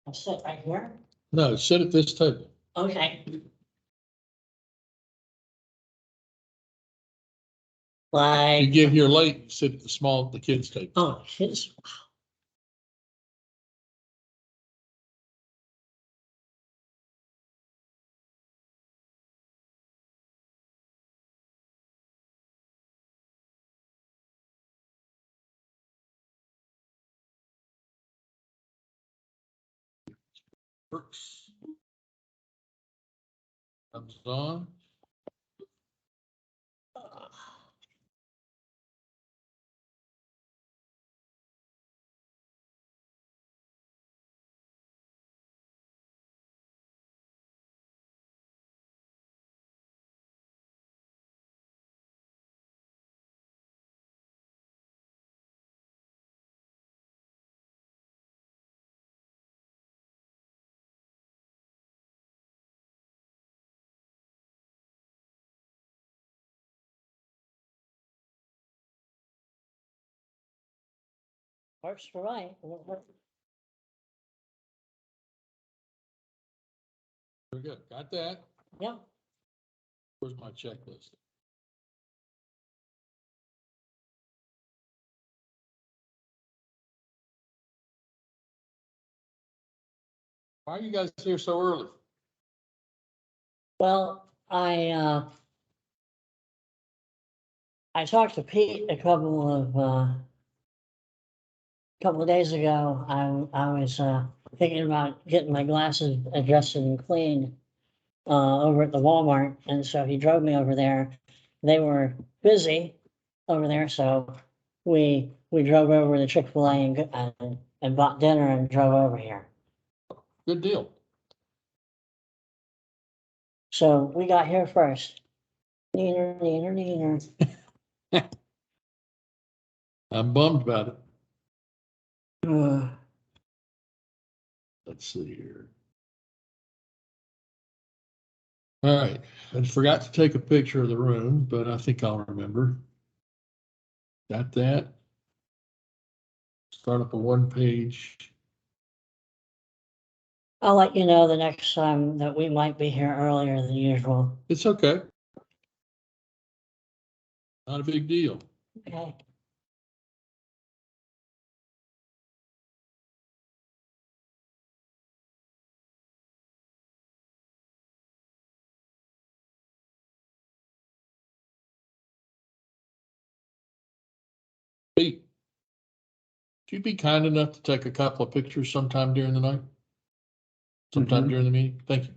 I'll sit right here. No, sit at this table. Okay. Like. You get here late, you sit at the kids' table. Oh, his. Works. Comes on. Works for me. Very good. Got that? Yeah. Where's my checklist? Why are you guys here so early? Well, I talked to Pete a couple of days ago. I was thinking about getting my glasses adjusted and cleaned over at the Walmart, and so he drove me over there. They were busy over there, so we drove over to Chick-fil-A and bought dinner and drove over here. Good deal. So we got here first. Neener. I'm bummed about it. Uh, Let's see here. All right, I forgot to take a picture of the room, but I think I'll remember. Got that. Start up a one-page. I'll let you know the next time that we might be here earlier than usual. It's okay. Not a big deal. Okay. Pete, would you be kind enough to take a couple of pictures sometime during the night? Sometime during the meeting? Thank you.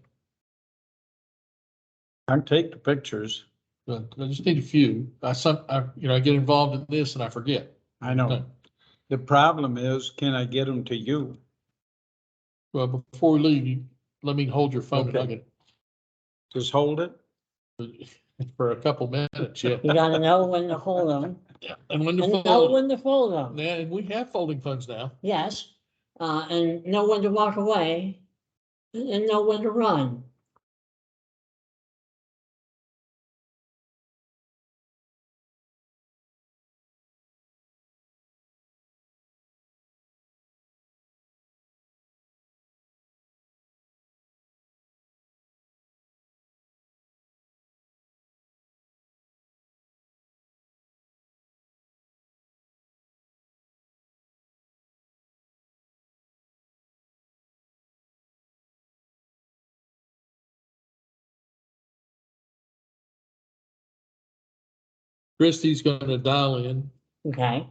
I can take the pictures. But I just need a few. I get involved in this and I forget. I know. The problem is, can I get them to you? Well, before we leave, let me hold your phone and I'll Okay. Just hold it? get for a couple minutes, yeah. You gotta know when to hold them. And when to And know fold. when to fold them. Yeah, and we have folding phones now. Yes, and know when to walk away and know when to run. Christie's gonna dial in. Okay.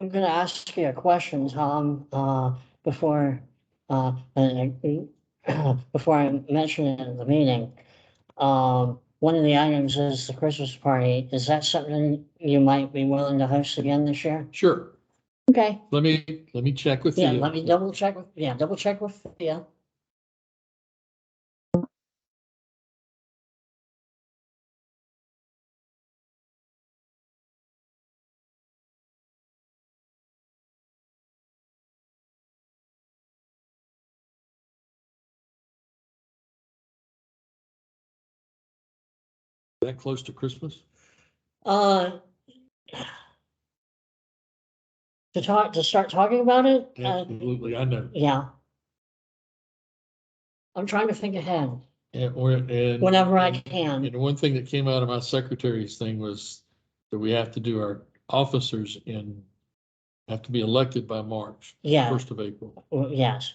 I'm gonna ask you a question, Tom, before, before I mention it in the meeting. One of the items is the Christmas party. Is that something you might be willing to host again this year? Sure. Okay, Let me check with yeah, you. let me double check with you. that close to Christmas? To start talking about it? Absolutely, I know. Yeah. I'm trying to think ahead. And Whenever I can. And one thing that came out of my secretary's thing was that we have to do our officers have to be elected by March. Yeah. 1st of April, Yes.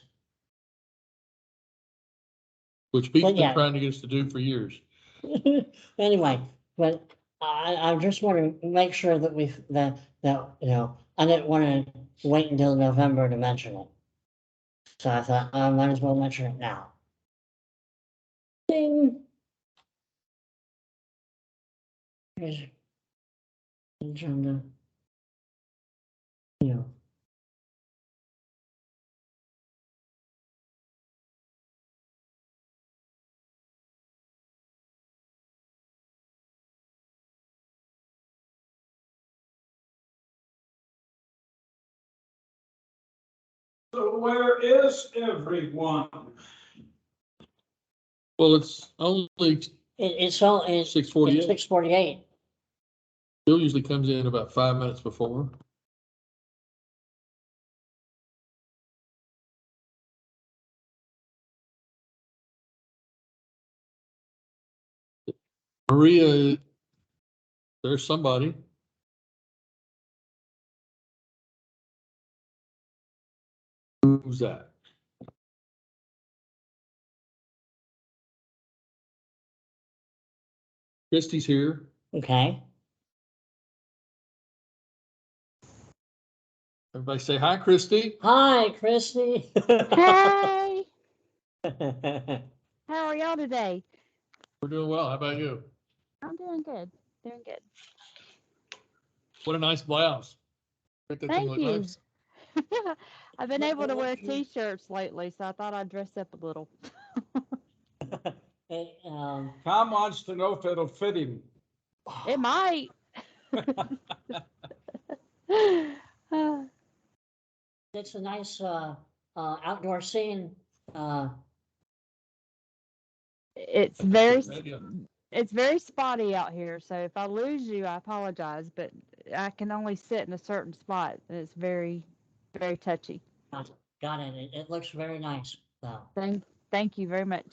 which people But have yeah. been trying to get us to do for years. Anyway, but I just want to make sure that I didn't want to wait until November to mention it. So I thought I might as well mention it now. Ding. Here's agenda. You know. So where is everyone? Well, it's only It's all, it's 6:48. 6:48. Bill usually comes in about 5 minutes before. Maria, there's somebody. Who's that? Christie's here. Okay. Everybody say hi, Christy. Hi, Christy. Hey, how are y'all today? We're doing well. How about you? I'm doing good. Doing good. What a nice blouse. Make that thing Thank look you. nice. I've been able to wear t-shirts lately, so I thought I'd dress up a little. Hey, Tom wants to know if it'll fit him. It might. it's a nice outdoor scene. It's very Yeah. it's very spotty out here, so if I lose you, I apologize, but I can only sit in a certain spot, and it's very, very touchy. Got it. It looks very nice, though. Thank you very much.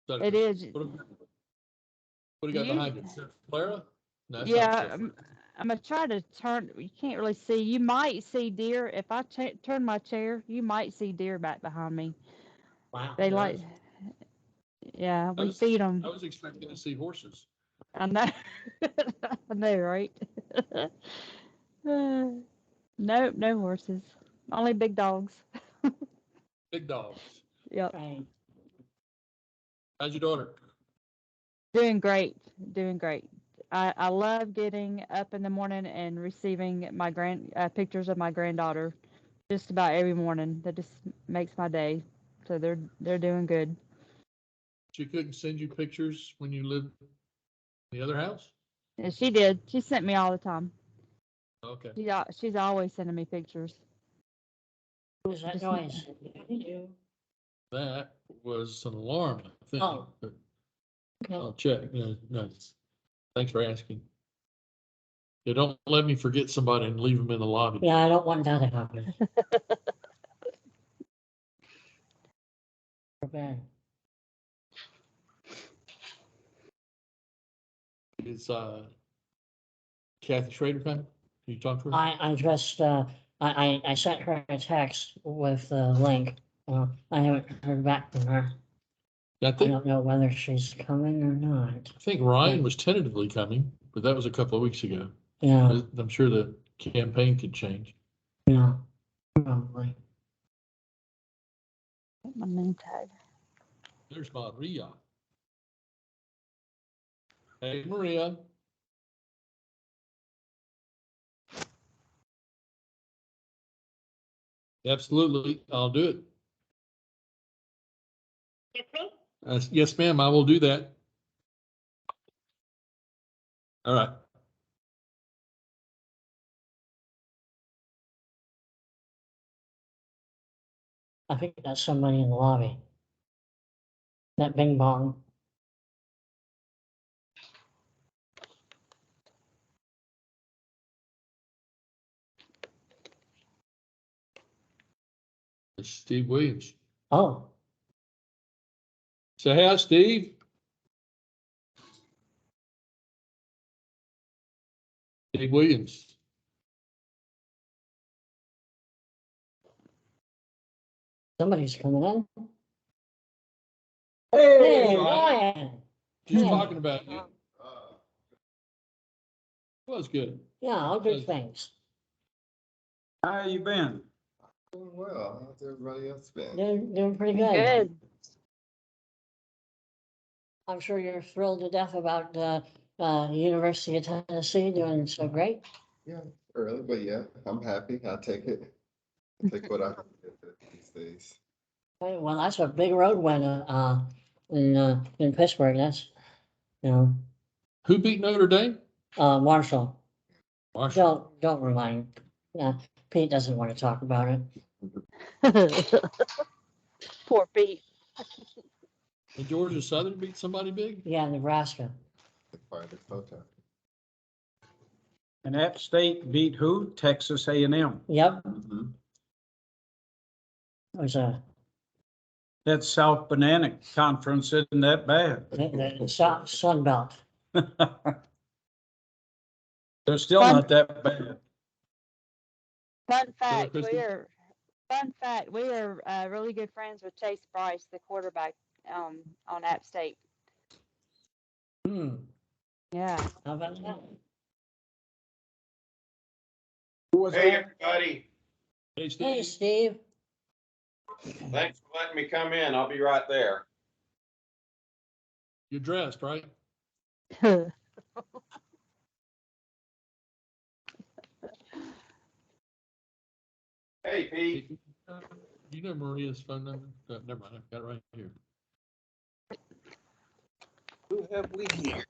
So, It is. What do you got behind you? Clara? No, that's not Yeah, Sarah. I'm gonna try to turn. You can't really see. You might see deer if I turn my chair. You might see deer back behind me. Wow. They Yeah, like, yeah, we feed them. I was expecting to see horses. I know, I know, right? No, no horses. Only big dogs. Big dogs. Yep, Right. How's your daughter? doing great, doing great. I love getting up in the morning and receiving my pictures of my granddaughter just about every morning. That just makes my day. So they're doing good. She couldn't send you pictures when you lived in the other house? And she did. She sent me all the time. Okay. She's always sending me pictures. What was that Just- noise? That was an alarm, I think. Oh. But Okay. I'll check. No. Thanks for asking. Yeah, don't let me forget somebody and leave them in the lobby. Yeah, I don't want that to happen. Bad. It's Kathy Schrader coming? Can you talk to her? I just I sent her a text with the link. I haven't heard back from her. I I think don't know whether she's coming or not. Ryan was tentatively coming, but that was a couple of weeks ago. Yeah, I'm sure the campaign could change. yeah, probably. My name tag. There's Maria. Hey, Maria. Absolutely, I'll do it. Yes, ma'am, I will do that. All right. I think that's somebody in the lobby. That bing bong. It's Steve Williams. Oh, Say hi, Steve. Steve Williams. somebody's coming in. Hey, Hey, Ryan. Ryan. She's Hey. talking about you. Was good. Yeah, all good things. How you been? Doing well. How's everybody else been? Doing pretty good. Good. I'm sure you're thrilled to death about University of Tennessee doing so great. Yeah, early, but yeah, I'm happy. I take it. I take what I can get these days. Hey, well, that's a big road win in Pittsburgh. That's, you know, Who beat Notre Dame? Marshall. Marshall. Don't remind. Yeah, Pete doesn't want to talk about it. Poor Pete. And Georgia Southern beat somebody big? Yeah, Nebraska. The finest hotel. And App State beat who? Texas A&M. Yep, Mm-hmm. it was a That South Banana Conference isn't that bad. the Sun Belt. They're still Fun- not that bad. Fun fact, Christi? we are really good friends with Chase Bryce, the quarterback on App State. Hmm. Yeah. How about that? Who was Hey, that? everybody. Hey, Steve. Hey, Steve. Thanks for letting me come in. I'll be right there. You're dressed, right? Hey, Pete. You know Maria's phone number? Never mind, I've got it right here. Who have we here?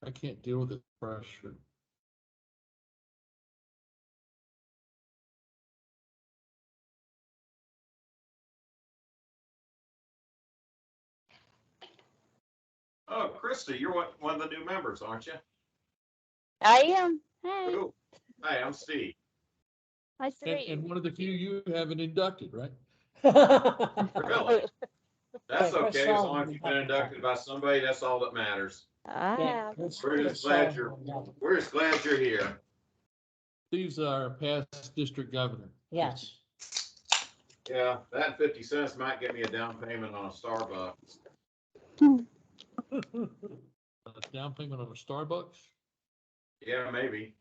I can't deal with the pressure. Oh, Christi, you're one of the new members, aren't you? I am. Hey, Cool. Hey, I'm Steve. nice to meet And you. one of the few you haven't inducted, right? Really? That's Yeah, Chris okay. As long as Sullivan. you've been inducted by somebody, that's all that matters. Yeah, Ah, We're just glad you're here. Steve's our past district governor. Yes. Yeah, that 50 cents might get me a down payment on a Starbucks. A down payment on a Starbucks? Yeah, maybe.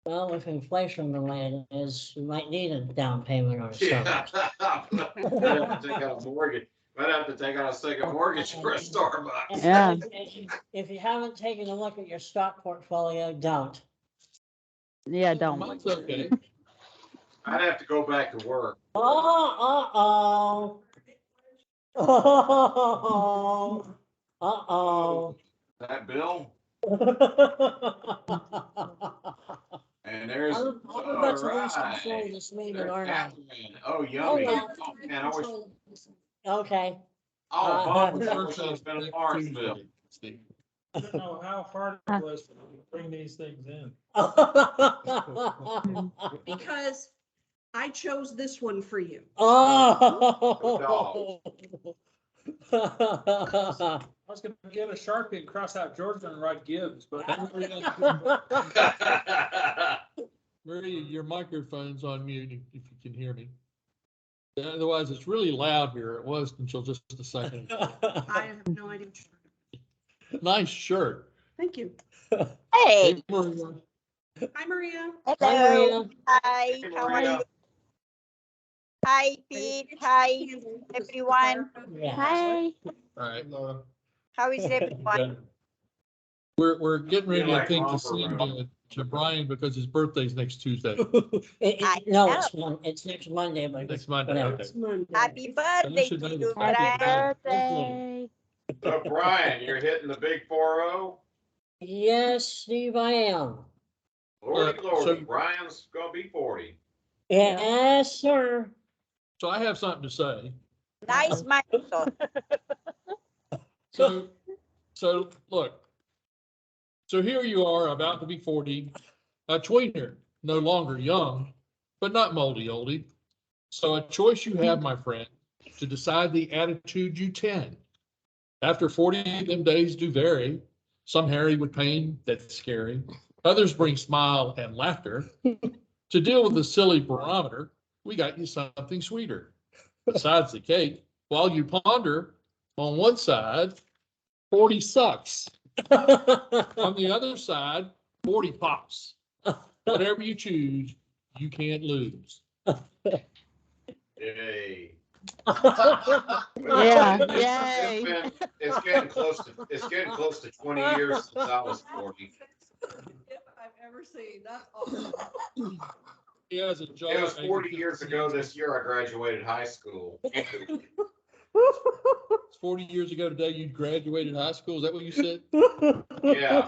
Well, with inflation the way it is, you might need a down payment on a Yeah. Starbucks. Might have to take out a mortgage. Might have to take out a second mortgage for a Starbucks. Yeah. If you haven't taken a look at your stock portfolio, don't. yeah, don't. Mine's okay. I'd have to go back to work. Oh, uh-oh. Uh-oh. That bill? And there's, I'm all about to lose right. control of this meeting, There's aren't I? Catherine. Oh, Oh, yummy. well. Oh, man, I wish, Okay. oh, Bob was First supposed to been in Lawrenceville. Steve. I don't know how hard it was to bring these things in. Because I chose this one for you. Oh. I was gonna get a Sharpie and cross out Georgia and write Gibbs, but. Maria, your microphone's on mute if you can hear me. Otherwise, it's really loud here. It was until just a second ago. I have no idea. What you're Nice shirt. Thank you. Hey. Maria. Hi, Maria. Hi, Hello. Maria. Hi. Hey, How are Maria. you? Hi, Pete. Hi, everyone. Yeah. Hey. All right. How is everyone? We're getting ready, Feel I like think, to romper sing room. to Brian because his birthday's next Tuesday. No, know. it's next Monday, but. Next Monday. whatever. Okay. It's Monday. Happy birthday should to know you, the Happy Brian. birthday. So Brian, you're hitting the big 4-0? Yes, Steve, I am. Lordy, so- Lordy, Brian's gonna be 40. Yes, sir. So I have something to say. Nice microphone. So, look. So here you are about to be 40, a tweener, no longer young, but not moldy oldie. So a choice you have, my friend, to decide the attitude you tend. After 40, them days do vary. Some harry with pain that's scary. Others bring smile and laughter. To deal with the silly barometer, we got you something sweeter. Besides the cake, while you ponder, on one side, 40 sucks. On the other side, 40 pops. Whatever you choose, you can't lose. Yay. Yeah, It's- yay. It's getting close to 20 years since I was 40. If I've ever seen, that's awesome. He has a job. It was 40 years ago this year I graduated high school. It's 40 years ago today you graduated high school. Is that what you said? Yeah.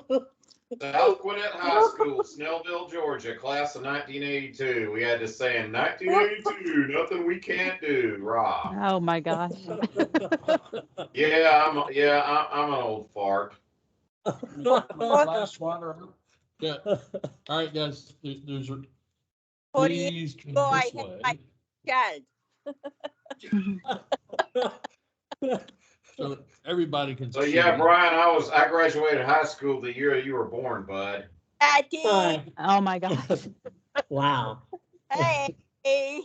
South Gwinnett High School, Snellville, Georgia, class of 1982. We had to say in 1982, nothing we can't do, rah. Oh my gosh. Yeah, I'm an old fart. Last water. Yeah. All right, guys. There's a 40 years please turn ago, I this had way. my child. So everybody can So see. yeah, Brian, I graduated high school the year you were born, bud. Daddy, Oh my gosh. Wow. hey. Hey,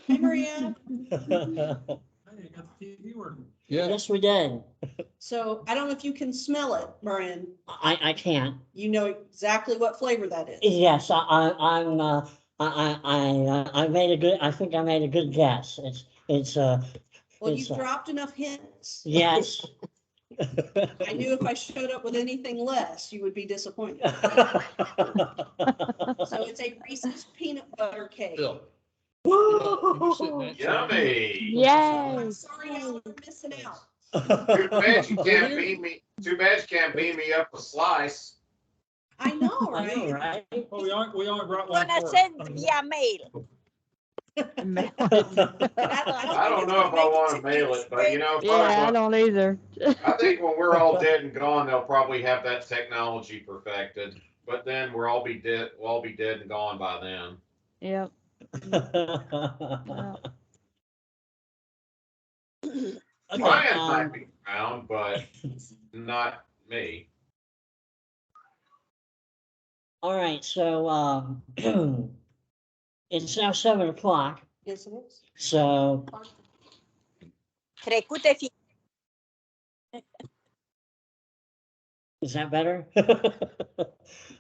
Marianne. Hey, got the TV working. Yeah. Yes, we did. So I don't know if you can smell it, Brian. I can't. You know exactly what flavor that is. Yes, I made a good, I think I made a good guess. It's, Well, it's, you've dropped enough hints. yes. I knew if I showed up with anything less, you would be disappointed. So it's a Reese's peanut butter cake. Bill. Can you sit in that chair? Yummy. Yay. I'm sorry y'all are missing out. Too bad you can't beam me. Too bad you can't beam me up a slice. I know, I know, right? right? Well, we only brought one Gonna for send via mail. I don't know if I want to mail it, but you know, Yeah, I don't either. I think when we're all dead and gone, they'll probably have that technology perfected. But then we'll all be dead. We'll all be dead and gone by then. Yep. Okay, Brian might be around, but not me. all right, so, it's now 7 o'clock, Yes, it is. so, Trecute fi. is that better?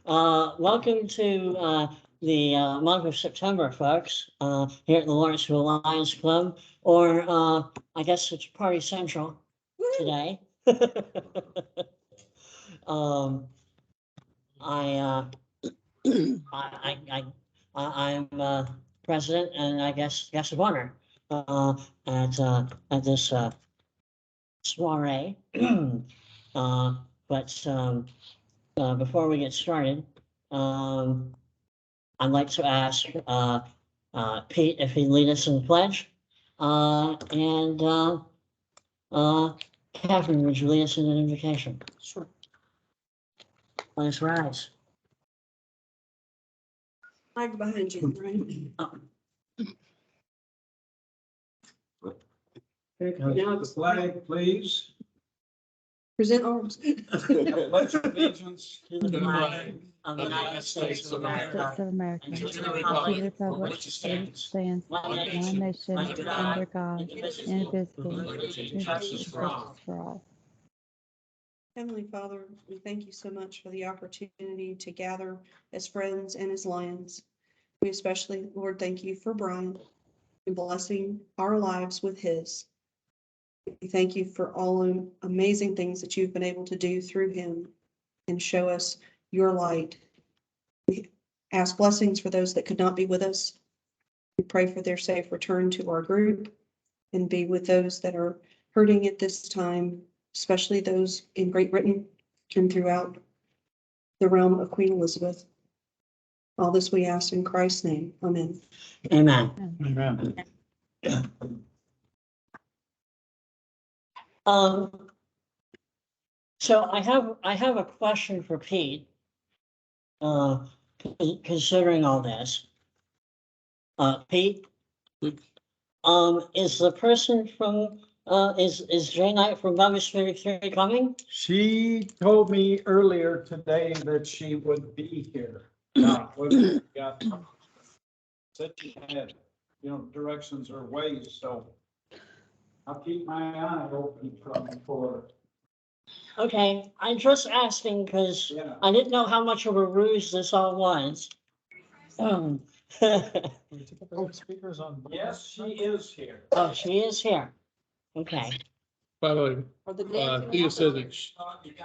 Welcome to, the, month of September, folks, here at the Lawrenceville Lions Club, or, I guess it's Party Central today. I'm president and I guess guest of honor at this soiree. But before we get started, I'd like to ask Pete if he'd lead us in the pledge, and Catherine, would you lead us in an invocation? Sure. Let's rise. Flag behind you, right? Now The flag, please. present arms. Pledge allegiance To the flag of the United States of States America, of America. and to the To the republic republic which which stands, stands one one nation, nation under God, under God, indivisible, indivisible, with liberty and with justice for all. justice for all. Heavenly Father, we thank you so much for the opportunity to gather as friends and as lions. We especially, Lord, thank you for Brian and blessing our lives with his. We thank you for all the amazing things that you've been able to do through him and show us your light. We ask blessings for those that could not be with us. We pray for their safe return to our group and be with those that are hurting at this time, especially those in Great Britain and throughout the realm of Queen Elizabeth. All this we ask in Christ's name. Amen. Amen. Amen. So I have a question for Pete. Considering all this. Pete? Is the person from, is Jay Knight from Bobby's 33 coming? She told me earlier today that she would be here. Now, whether she got, said she had, directions or ways, so I'll keep my eye open for her. Okay, I'm just asking because Yeah. I didn't know how much of a ruse this all was. Speakers on. Yes, she is here. Oh, she is here. Okay. By the way, Thea said that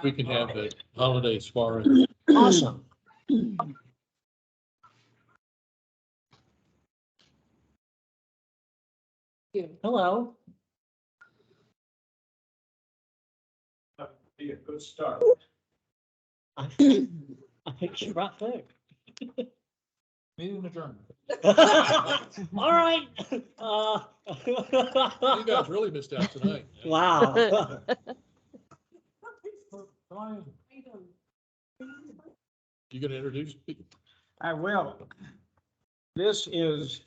we can have the holidays far. Awesome. Hello. That would be a good start. I think she brought food. Meeting adjourned. All right. You guys really missed out tonight. Wow. You gonna introduce people? I will. This is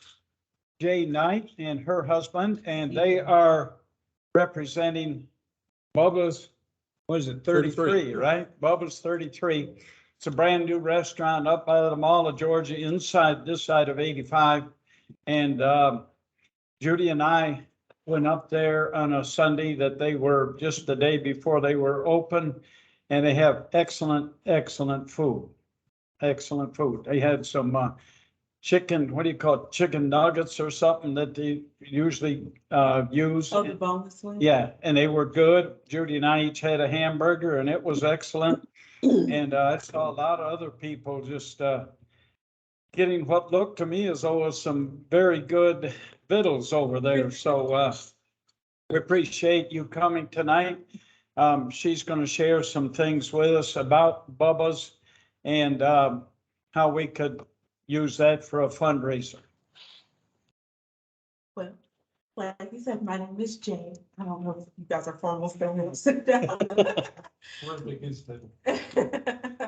Jay Knight and her husband, and they are representing Bubba's, what is it, 33, right? Bubba's 33. It's a brand new restaurant up out of the Mall of Georgia, inside this side of 85. And Judy and I went up there on a Sunday that they were just the day before they were open, and they have excellent, excellent food. Excellent food. They had some chicken, what do you call it? Chicken nuggets or something that they usually use. Oh, the boneless one? Yeah, and they were good. Judy and I each had a hamburger and it was excellent. And I saw a lot of other people just getting what looked to me as though was some very good victuals over there. So we appreciate you coming tonight. She's going to share some things with us about Bubba's and how we could use that for a fundraiser. Well, like you said, my name is Jane. I don't know if you guys are formal, so I'm gonna sit down. We're big table.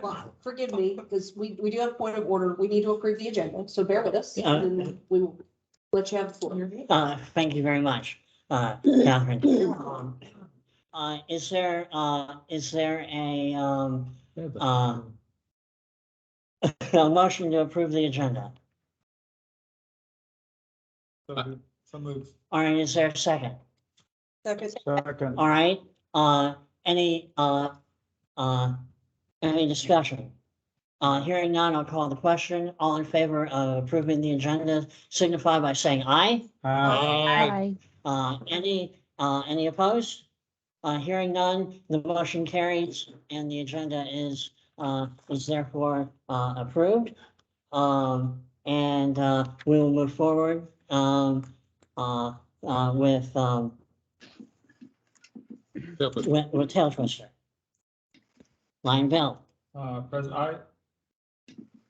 Well, forgive me, because we do have a point of order. We need to approve the agenda, so bear with us. Yeah. And then we will let you have the floor. Thank you very much, Catherine. Is there a motion to approve the agenda? So move. All right, is there a second? Second. Second. All right, any discussion? Hearing none, I'll call the question. All in favor of approving the agenda signify by saying aye. Aye. Any opposed? Hearing none, the motion carries and the agenda is therefore approved. And we will move forward with Tail Twister. Lion Bell. President,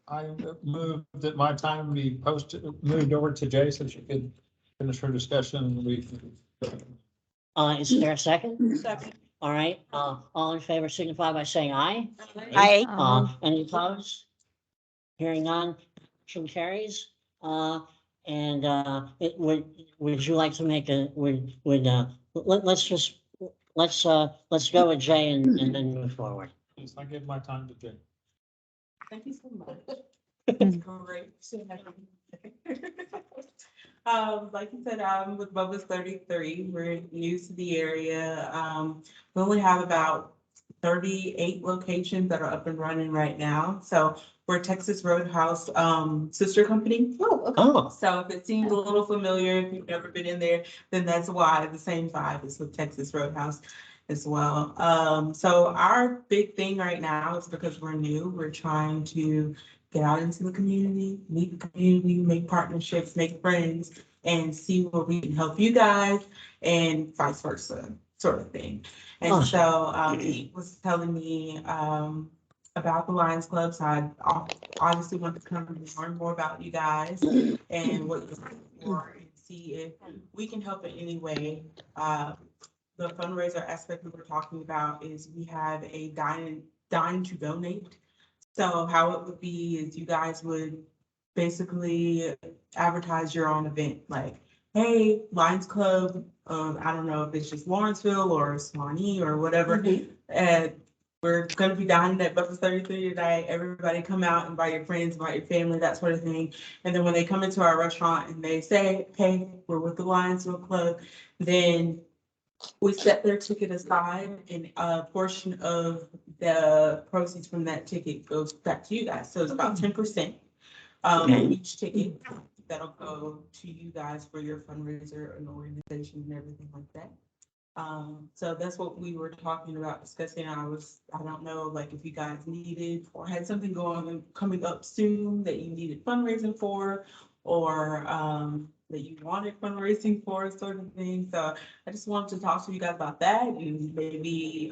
I moved that my time be moved over to Jay so she could finish her discussion and we. Is there a second? Second. All right, all in favor signify by saying aye. Aye. Any opposed? Hearing none, motion carries. And would you like to make let's go with Jay and then move forward. Yes, I give my time to Jay. Thank you so much. It's great. Like you said, I'm with Bubba's 33. We're new to the area. We only have about 38 locations that are up and running right now. So we're Texas Roadhouse sister company. Oh, okay. Oh, So if it seems a little familiar, if you've never been in there, then that's why the same vibe is with Texas Roadhouse as well. So our big thing right now is because we're new, we're trying to get out into the community, meet the community, make partnerships, make friends, and see where we can help you guys and vice versa, sort of thing. And so he was telling me about the Lions Club. So I obviously want to come and learn more about you guys and what you're looking for and see if we can help in any way. The fundraiser aspect we were talking about is we have a dine to donate. So how it would be is you guys would basically advertise your own event, like, hey, Lions Club, I don't know if it's just Lawrenceville or Swanee or whatever. And we're gonna be dining at Buffalo 33 tonight. Everybody come out, invite your friends, invite your family, that sort of thing. And then when they come into our restaurant and they say, hey, we're with the Lionsville Club, then we set their ticket aside and a portion of the proceeds from that ticket goes back to you guys. So it's about 10% each ticket that'll go to you guys for your fundraiser and organization and everything like that. So that's what we were talking about discussing. I don't know, like if you guys needed or had something coming up soon that you needed fundraising for, or that you wanted fundraising for, sort of thing. So I just wanted to talk to you guys about that and maybe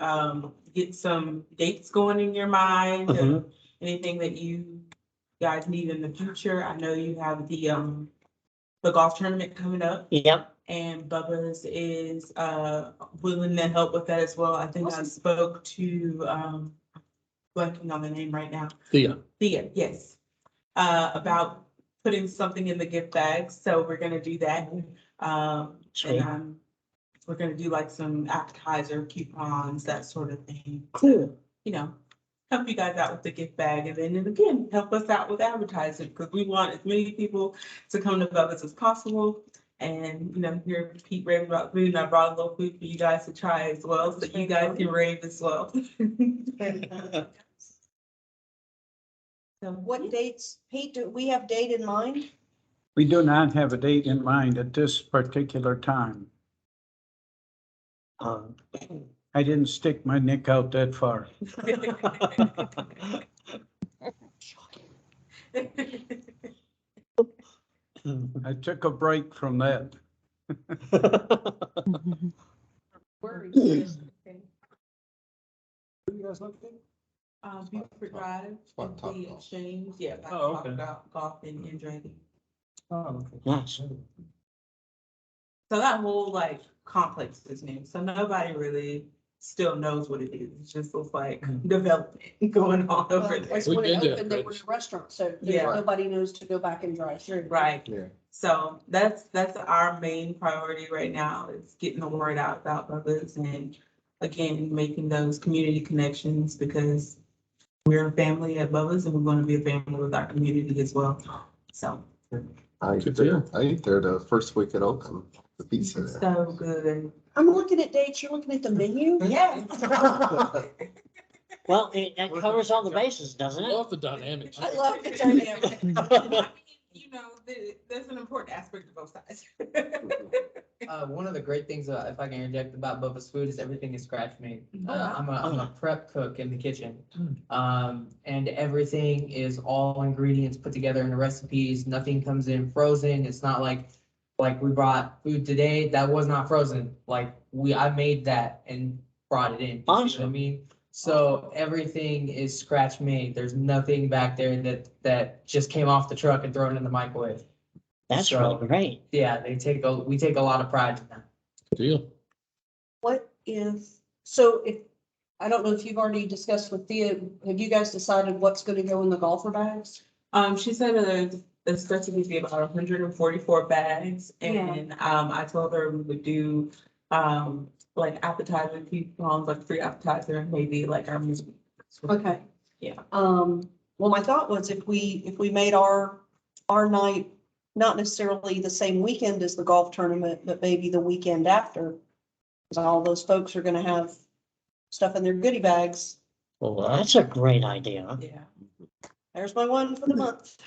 get some dates going in your mind of anything that you guys need in the future. I know you have the golf tournament coming up. Yep. And Bubba's is willing to help with that as well. I think I spoke to blanking on the name right now. Thea, yes. About putting something in the gift bags. So we're gonna do that. Sweet. And we're gonna do like some appetizer coupons, that sort of thing. Cool. You know, help you guys out with the gift bag, and then again, help us out with advertising, because we want as many people to come to Bubba's as possible. And, you know, hear Pete rave about food, and I brought a little food for you guys to try as well, so you guys can rave as well. So, What dates, Pete, do we have date in mind? We do not have a date in mind at this particular time. I didn't stick my neck out that far. I took a break from that. Worries. Beaufort Drive, Spot is Top the Golf. exchange, yeah, that's Oh, talk okay. about golf and drinking. Oh, okay. Nice. So that whole like complex is new, so nobody really still knows what it is. It just looks like development going on over there. Like We've when it been there, opened, they were Chris. a restaurant, so Yeah. nobody knows to go back and drive through. Right, Yeah. so that's our main priority right now, is getting the word out about Bubba's, and again, making those community connections, because we're a family at Bubba's and we want to be a family with our community as well. So, I ate Good there, deal. I ate there the first week at Oakland, the pizza there. so good. I'm looking at dates, you're looking at the menu? Yes. Well, it covers all the bases, doesn't I it? love the dynamics. I love the dynamic. You know, there's an important aspect of both sides. One of the great things, if I can interject about Bubba's food, is everything is scratch made. Oh, wow. I'm a prep cook in the kitchen. And everything is all ingredients put together in the recipes. Nothing comes in frozen. It's not like we brought food today that was not frozen. I made that and brought it in. You see what I Awesome. mean? So everything is scratch made. There's nothing back there that just came off the truck and thrown in the microwave. That's So- really great. Yeah, we take a lot of pride in that. Deal. What if, I don't know if you've already discussed with Thea, have you guys decided what's gonna go in the golfer bags? She said the supposed to be about 144 bags, and I told her we would do like appetizer coupons, like free appetizer, and maybe like our music. Okay. Yeah. Well, my thought was if we made our night, not necessarily the same weekend as the golf tournament, but maybe the weekend after. Cause all those folks are gonna have stuff in their goodie bags. Well, that's a great idea. Yeah. There's my one for the month.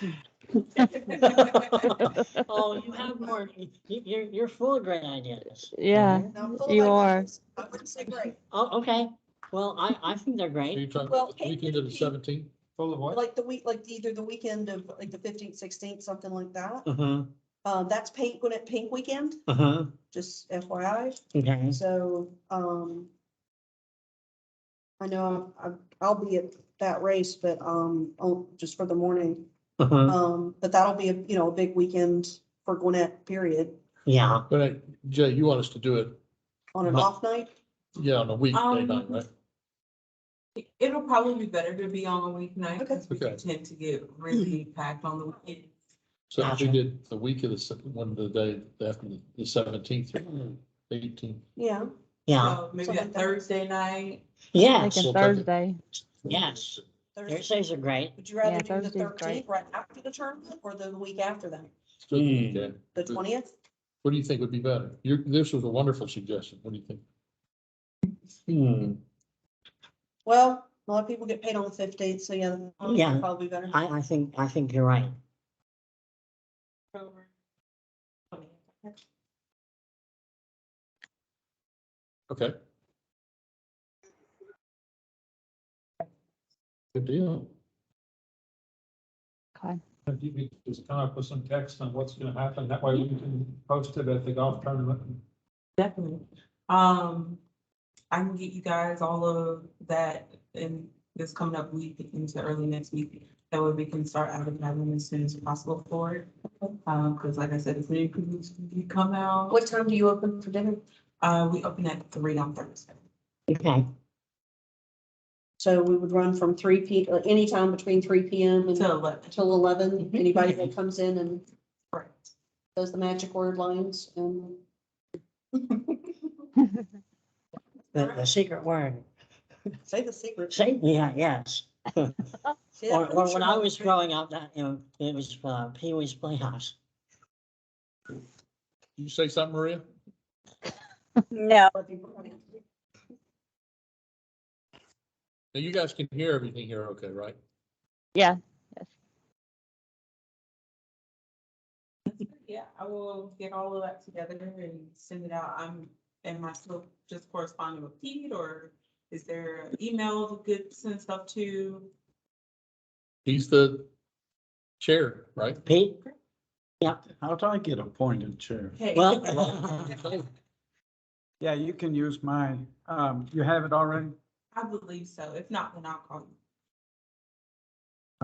Oh, you have more, you're full of great ideas. Yeah, Now, I'm full of you are. ideas. I wouldn't say great, Oh, okay. Well, I think they're Are great. you talking Well, about the weekend of the 17th? Full of what? like either the weekend of like the 15th, 16th, something like that. That's pink weekend, just FYI. Okay. So, I know I'll be at that race, but, just for the morning. But that'll be a big weekend for Gwinnett, period, Yeah, But Jay, you want us to do it, on an No. off night. yeah, on a weekday night, right? It'll probably be better to be on a weeknight because we Okay. tend to get really packed on the weekend. So if we Gotcha. did the week of one of the day after the 17th, 18th. Yeah. yeah, So maybe Something that like that. Thursday night. yes, Thinking Well, Thursday. yes. Thursday. Thursdays are great. Would you rather Yeah, do the Thursday's great. 13th right after the tournament or the week after that? Okay. The 20th? What do you think would be better? This was a wonderful suggestion. What do you think? Well, a lot of people get paid on the 15th, so yeah, the 20th Yeah. would probably be better. I think you're right. Okay. Good deal. Okay. If you could just come up with some text on what's gonna happen, that way we can post it at the golf tournament. Definitely. I can get you guys all of that in this coming up week into early next week. That way we can start advertising as soon as possible for it. Cause like I said, if many people come out. What time do you open for dinner? We open at 3 on Thursday. Okay, So we would run from 3 anytime between 3 PM and Till 11. till 11. Anybody that comes in and Correct. does the magic word lines and. the secret word. Say the secret. Say, yeah, yes. See, that Or when I picture was growing up, it was Pee Wee's Playhouse. You say something, Maria? No, Now you guys can hear everything here, okay, right? Yeah. Yes. Yeah, I will get all of that together and send it out. Am I still just corresponding with Pete, or is there an email good to send stuff to? He's the chair, right? Pete? Yeah, How'd I get appointed chair? Hey. well, Yeah, you can use mine. You have it already? I believe so. If not, then I'll call you.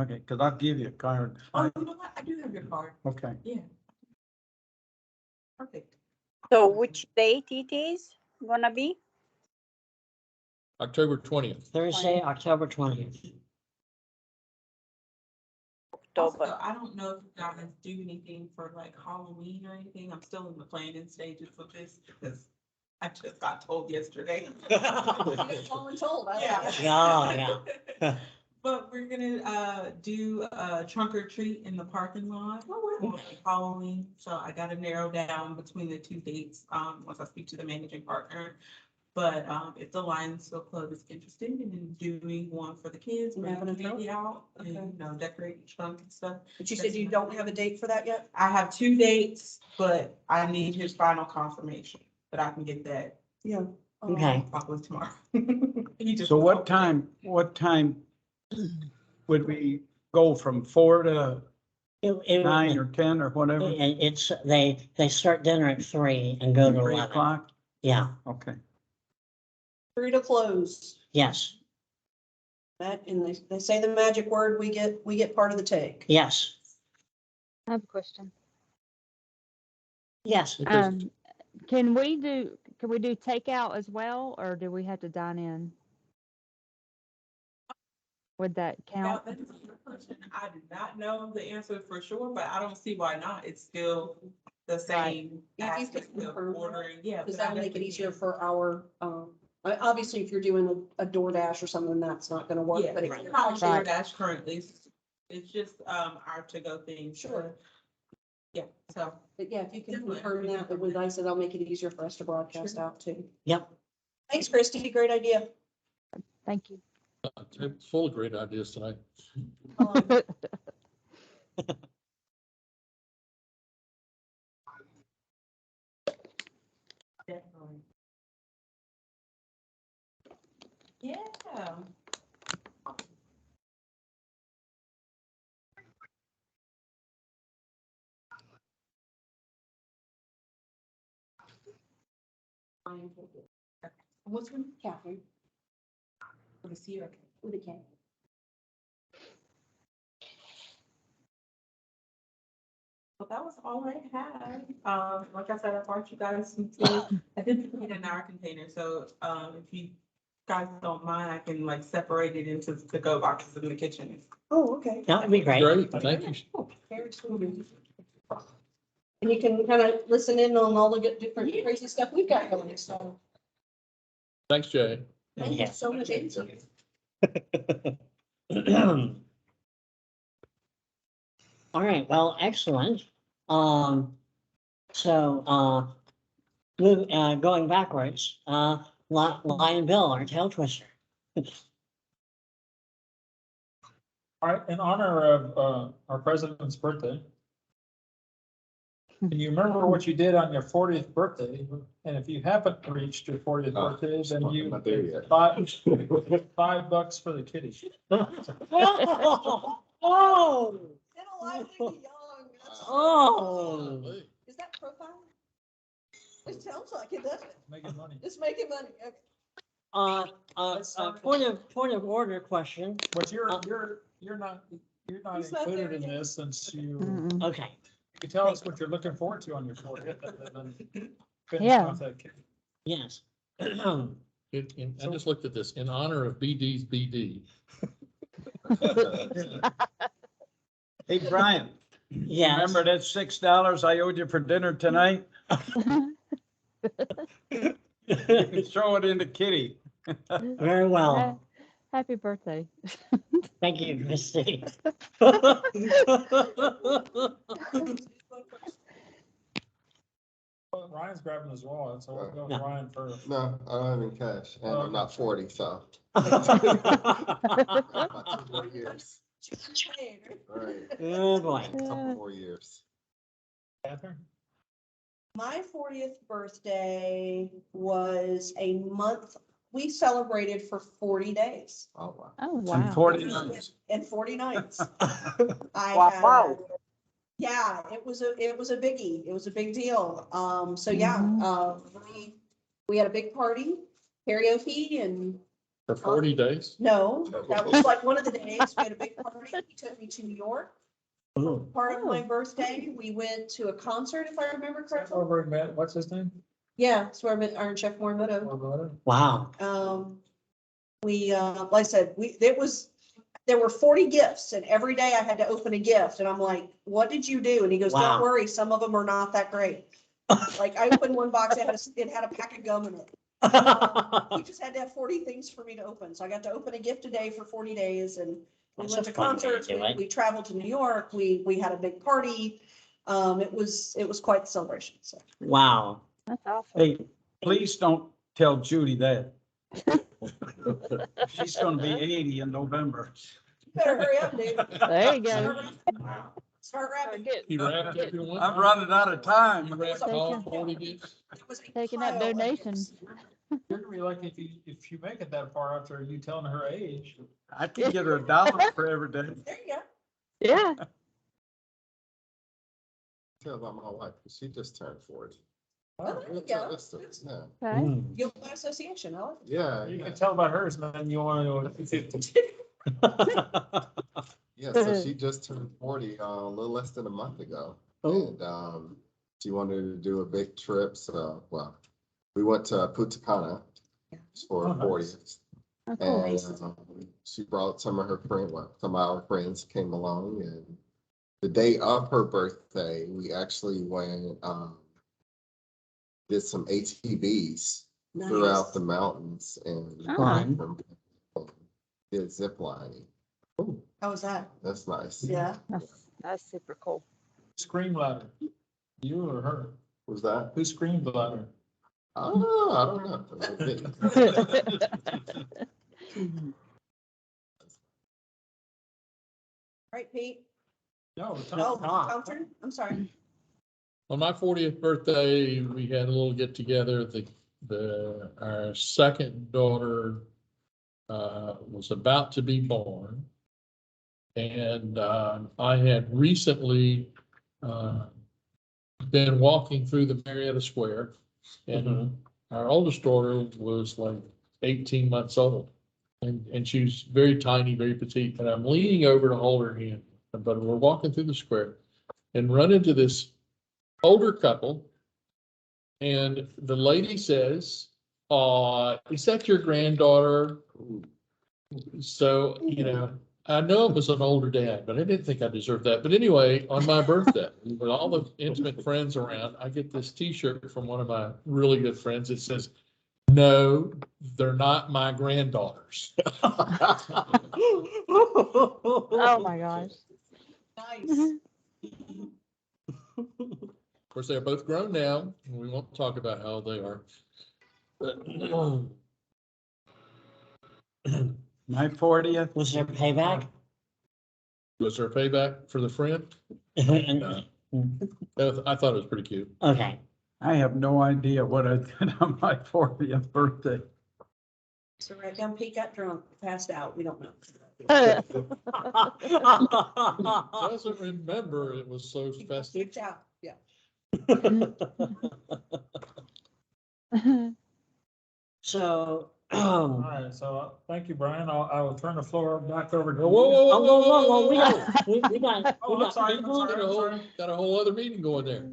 Okay, because I'll give you a card. Oh, you know what? I do have your card. Okay. Yeah. Perfect. so which date it is gonna be? October 20th. Thursday, October 20th. Also, October. I don't know if you guys do anything for like Halloween or anything. I'm still in the planning stages of this because I just got told yesterday. Told. Yeah. Yeah. But we're gonna do a trunk or treat in the parking lot for Halloween. So I gotta narrow down between the two dates, once I speak to the managing partner. But if the Lionsville Club is interested in doing one for the kids, we're Having a gonna trunk? out and, Okay. decorate the trunk and stuff. But you said you don't have a date for that yet? I have 2 dates, but I need his final confirmation, but I can get that. Yeah. Okay. Probably tomorrow. He just So was what hoping. time would we go from 4 to It 9 or 10 or whatever? It's, they start dinner at 3 and go to 3 11. o'clock? Yeah, Okay. 3 to close. yes, That, and they say the magic word, we get part of the take. yes, I have a question. yes. Um, can we do takeout as well, or do we have to dine in? Would that Now, count? that is a good question. I do not know the answer for sure, but I don't see why not. It's still the same If you aspect could of confirm that, ordering, yeah. Because but I that'll make it definitely easier can. for our, obviously, if you're doing a DoorDash or something, that's not gonna work, Yeah, but. it's if- not on Right. DoorDash currently. It's just, our to-go thing. Sure. Yeah, so. But yeah, if you can Definitely. confirm that, it would be nice, and that'll make it easier for us to broadcast out too. Yep. Thanks, Christy, great idea. Thank you. It's full of great ideas tonight. Definitely. Yeah. What's her name? Catherine. With a C or a K? With a K. Well, that was all I had. Like I said, I brought you guys some tea. I did put it in our container, so, if you guys don't mind, I can like separate it into the go boxes in the kitchen. Oh, okay. That would be great. Great, thank you. Very sweet. And you can kind of listen in on all the different crazy stuff we've got going, so. Thanks, Jay. Thank you Yeah. so much. All right, well, excellent. Going backwards, Lion Bill, our tail twister. All right, in honor of our president's birthday. Can you remember what you did on your 40th birthday? And if you haven't reached your 40th birthday, then you Not there yet. $5 for the kitty. Oh, Still alive and young. oh. Is that profile? It sounds like it, doesn't it? Making money. It's making money. Okay. Point of order question. But you're not He's not included there in yet. this since you Okay, can tell us what you're looking forward to on your 40th. Finish Yeah. off that kitty. yes. I just looked at this, in honor of BD's BD. Hey, Brian, Yes. remember that $6 I owed you for dinner tonight? You can throw it in the kitty. Very well. Happy birthday. Thank you, Christi. Well, Ryan's grabbing his wallet, so we'll go with No. Ryan first. No, I don't have any cash, and I'm not 40, so. Oh, About 2 more years. Right, boy. a couple more years. Catherine? My 40th birthday was a month. We celebrated for 40 days Oh, wow. Oh, And wow. 40 nights. and 40 nights. Wow. Yeah, it was a biggie. It was a big deal. So yeah, Mhm. we had a big party, karaoke, and For 40 days? no, that was like one of the days. We had a big party. He took me to New York. Ooh. Part of my Oh. birthday, we went to a concert, if I remember correctly. Over in Matt, what's his name? Yeah, that's where I met Iron Chef Morimoto. Wow. Like I said, there were 40 gifts and every day I had to open a gift and I'm like, what did you do? And he goes, Wow. don't worry, some of them are not that great. Like I opened one box, it had a pack of gum in it. He just had to have 40 things for me to open. So I got to open a gift a day for 40 days and we That's went a to fun way to concerts, do it. we traveled to New York, we had a big party. It was quite the celebration, so. Wow. That's awesome. Hey, please don't tell Judy that. She's gonna be 80 in November. You better hurry up, dude. There you go. Start wrapping. He wrapped everyone? I'm running out of time. You wrapped all 40 gifts? It was a Taking that pile of donation. gifts. You're gonna be lucky if you make it that far after you telling her age. I can get her $1 for every day. There you go. Yeah. Tell about my wife, 'cause she just turned 40. Oh, there you Tell go. this story, yeah. Okay. Mm. Guild by association, I like it. Yeah, You yeah. can tell by hers, and then you want to know 50. Yeah, so she just turned 40 a little less than a month ago. Oh. And she wanted to do a big trip, so, well, we went to Punta Cana for Oh, her nice. 40th. Oh, cool. And she brought some of her friends, well, some of our friends came along, and the day of her birthday, we actually went, did some ATVs throughout the mountains and Fun. did zip lining. How was that? That's nice. Yeah. That's super cool. Scream louder. You or her? Was that? Who screamed louder? Oh, I don't know. Right, Pete? No, Oh, Tom. Tom turn? I'm sorry. On my 40th birthday, we had a little get together. Our second daughter was about to be born. And I had recently been walking through the Marietta Square, and our oldest daughter was like 18 months old. And she's very tiny, very petite, and I'm leaning over to hold her hand, but we're walking through the square and run into this older couple. And the lady says, is that your granddaughter? So, I know it was an older dad, but I didn't think I deserved that. But anyway, on my birthday, with all the intimate friends around, I get this T-shirt from one of my really good friends. It says, "No, they're not my granddaughters." Oh my gosh. Nice. Of course, they're both grown now, and we won't talk about how old they are. But, My 40th. Was there payback? was there a payback for the friend? No. I thought it was pretty cute. Okay. I have no idea what I did on my 40th birthday. So right down, Pete got drunk, passed out. We don't know. Doesn't remember it was so festive. Kicked out, yeah. So, All right, so thank you, Brian. I will turn the floor back over to Whoa, you. whoa, whoa, oh, whoa, whoa, whoa, whoa, we whoa. got, we got, Oh, we I'm sorry, got I'm sorry, I'm sorry. Got a whole other meeting going there.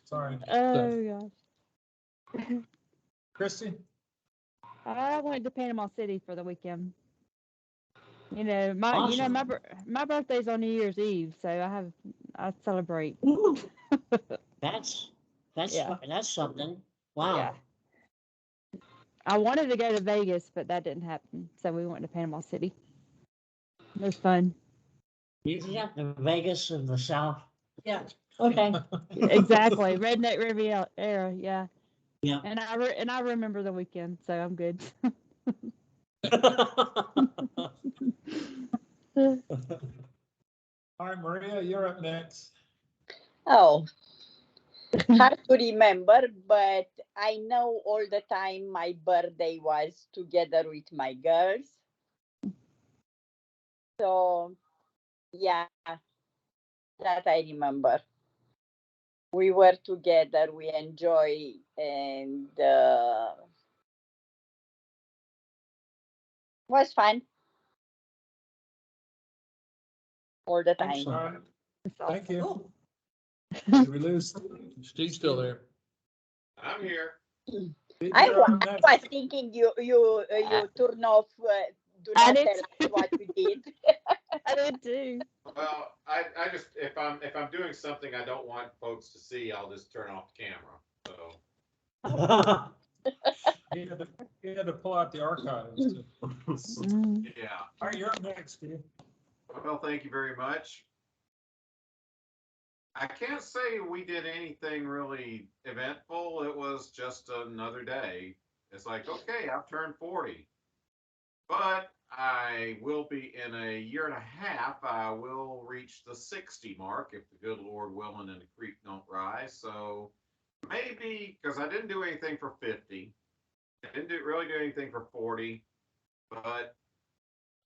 Sorry. Oh gosh. Christi? I went to Panama City for the weekend. My Awesome. my birthday's on New Year's Eve, so I celebrate. Ooh, that's Yeah. that's something. Wow. Yeah. I wanted to go to Vegas, but that didn't happen, so we went to Panama City. It was fun. You got the Vegas of the South. Yeah. Okay. Exactly, Redneck Riviera. Yeah. Yeah. And I remember the weekend, so I'm good. All right, Maria, you're up next. Oh, hard to remember, but I know all the time my birthday was together with my girls. So, yeah, that I remember. We were together, we enjoy, and was fun all the time. All right, thank you. Cool. Did we lose? Steve's still there. I'm here. I You're up next. was thinking you turn off. Do I not did tell us what you did. I did too. Well, I just, if I'm doing something I don't want folks to see, I'll just turn off the camera. So, You had to pull out the archives. yeah. All right, you're up next, Steve. Well, thank you very much. I can't say we did anything really eventful. It was just another day. It's like, okay, I've turned 40. But I will be in a year and a half, I will reach the 60 mark if the good Lord willing and the creek don't rise. So maybe, because I didn't do anything for 50. I didn't really do anything for 40, but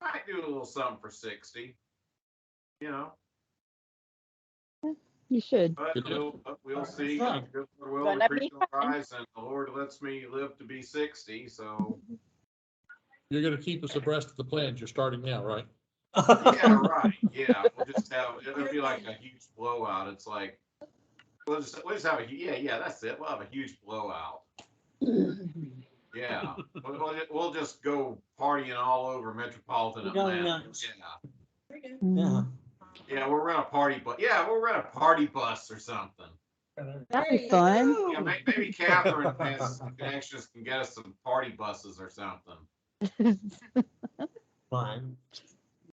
I might do a little something for 60. You should. But we'll see. Fun. Good Lord willing, Gonna the creek be don't rise, and the Lord lets me live to be 60. So You're gonna keep us abreast of the plans you're starting now, right? yeah, right. Yeah, we'll just have, it'll be like a huge blowout. It's like, we'll just have yeah, that's it. We'll have a huge blowout. Yeah, we'll just go partying all over metropolitan Go Atlanta. nuts. Yeah, Yeah. we'll rent a party bus. Yeah, we'll rent a party bus or something. That'd be fun. Yeah, maybe Catherine has connections, can get us some party buses or something. Fun.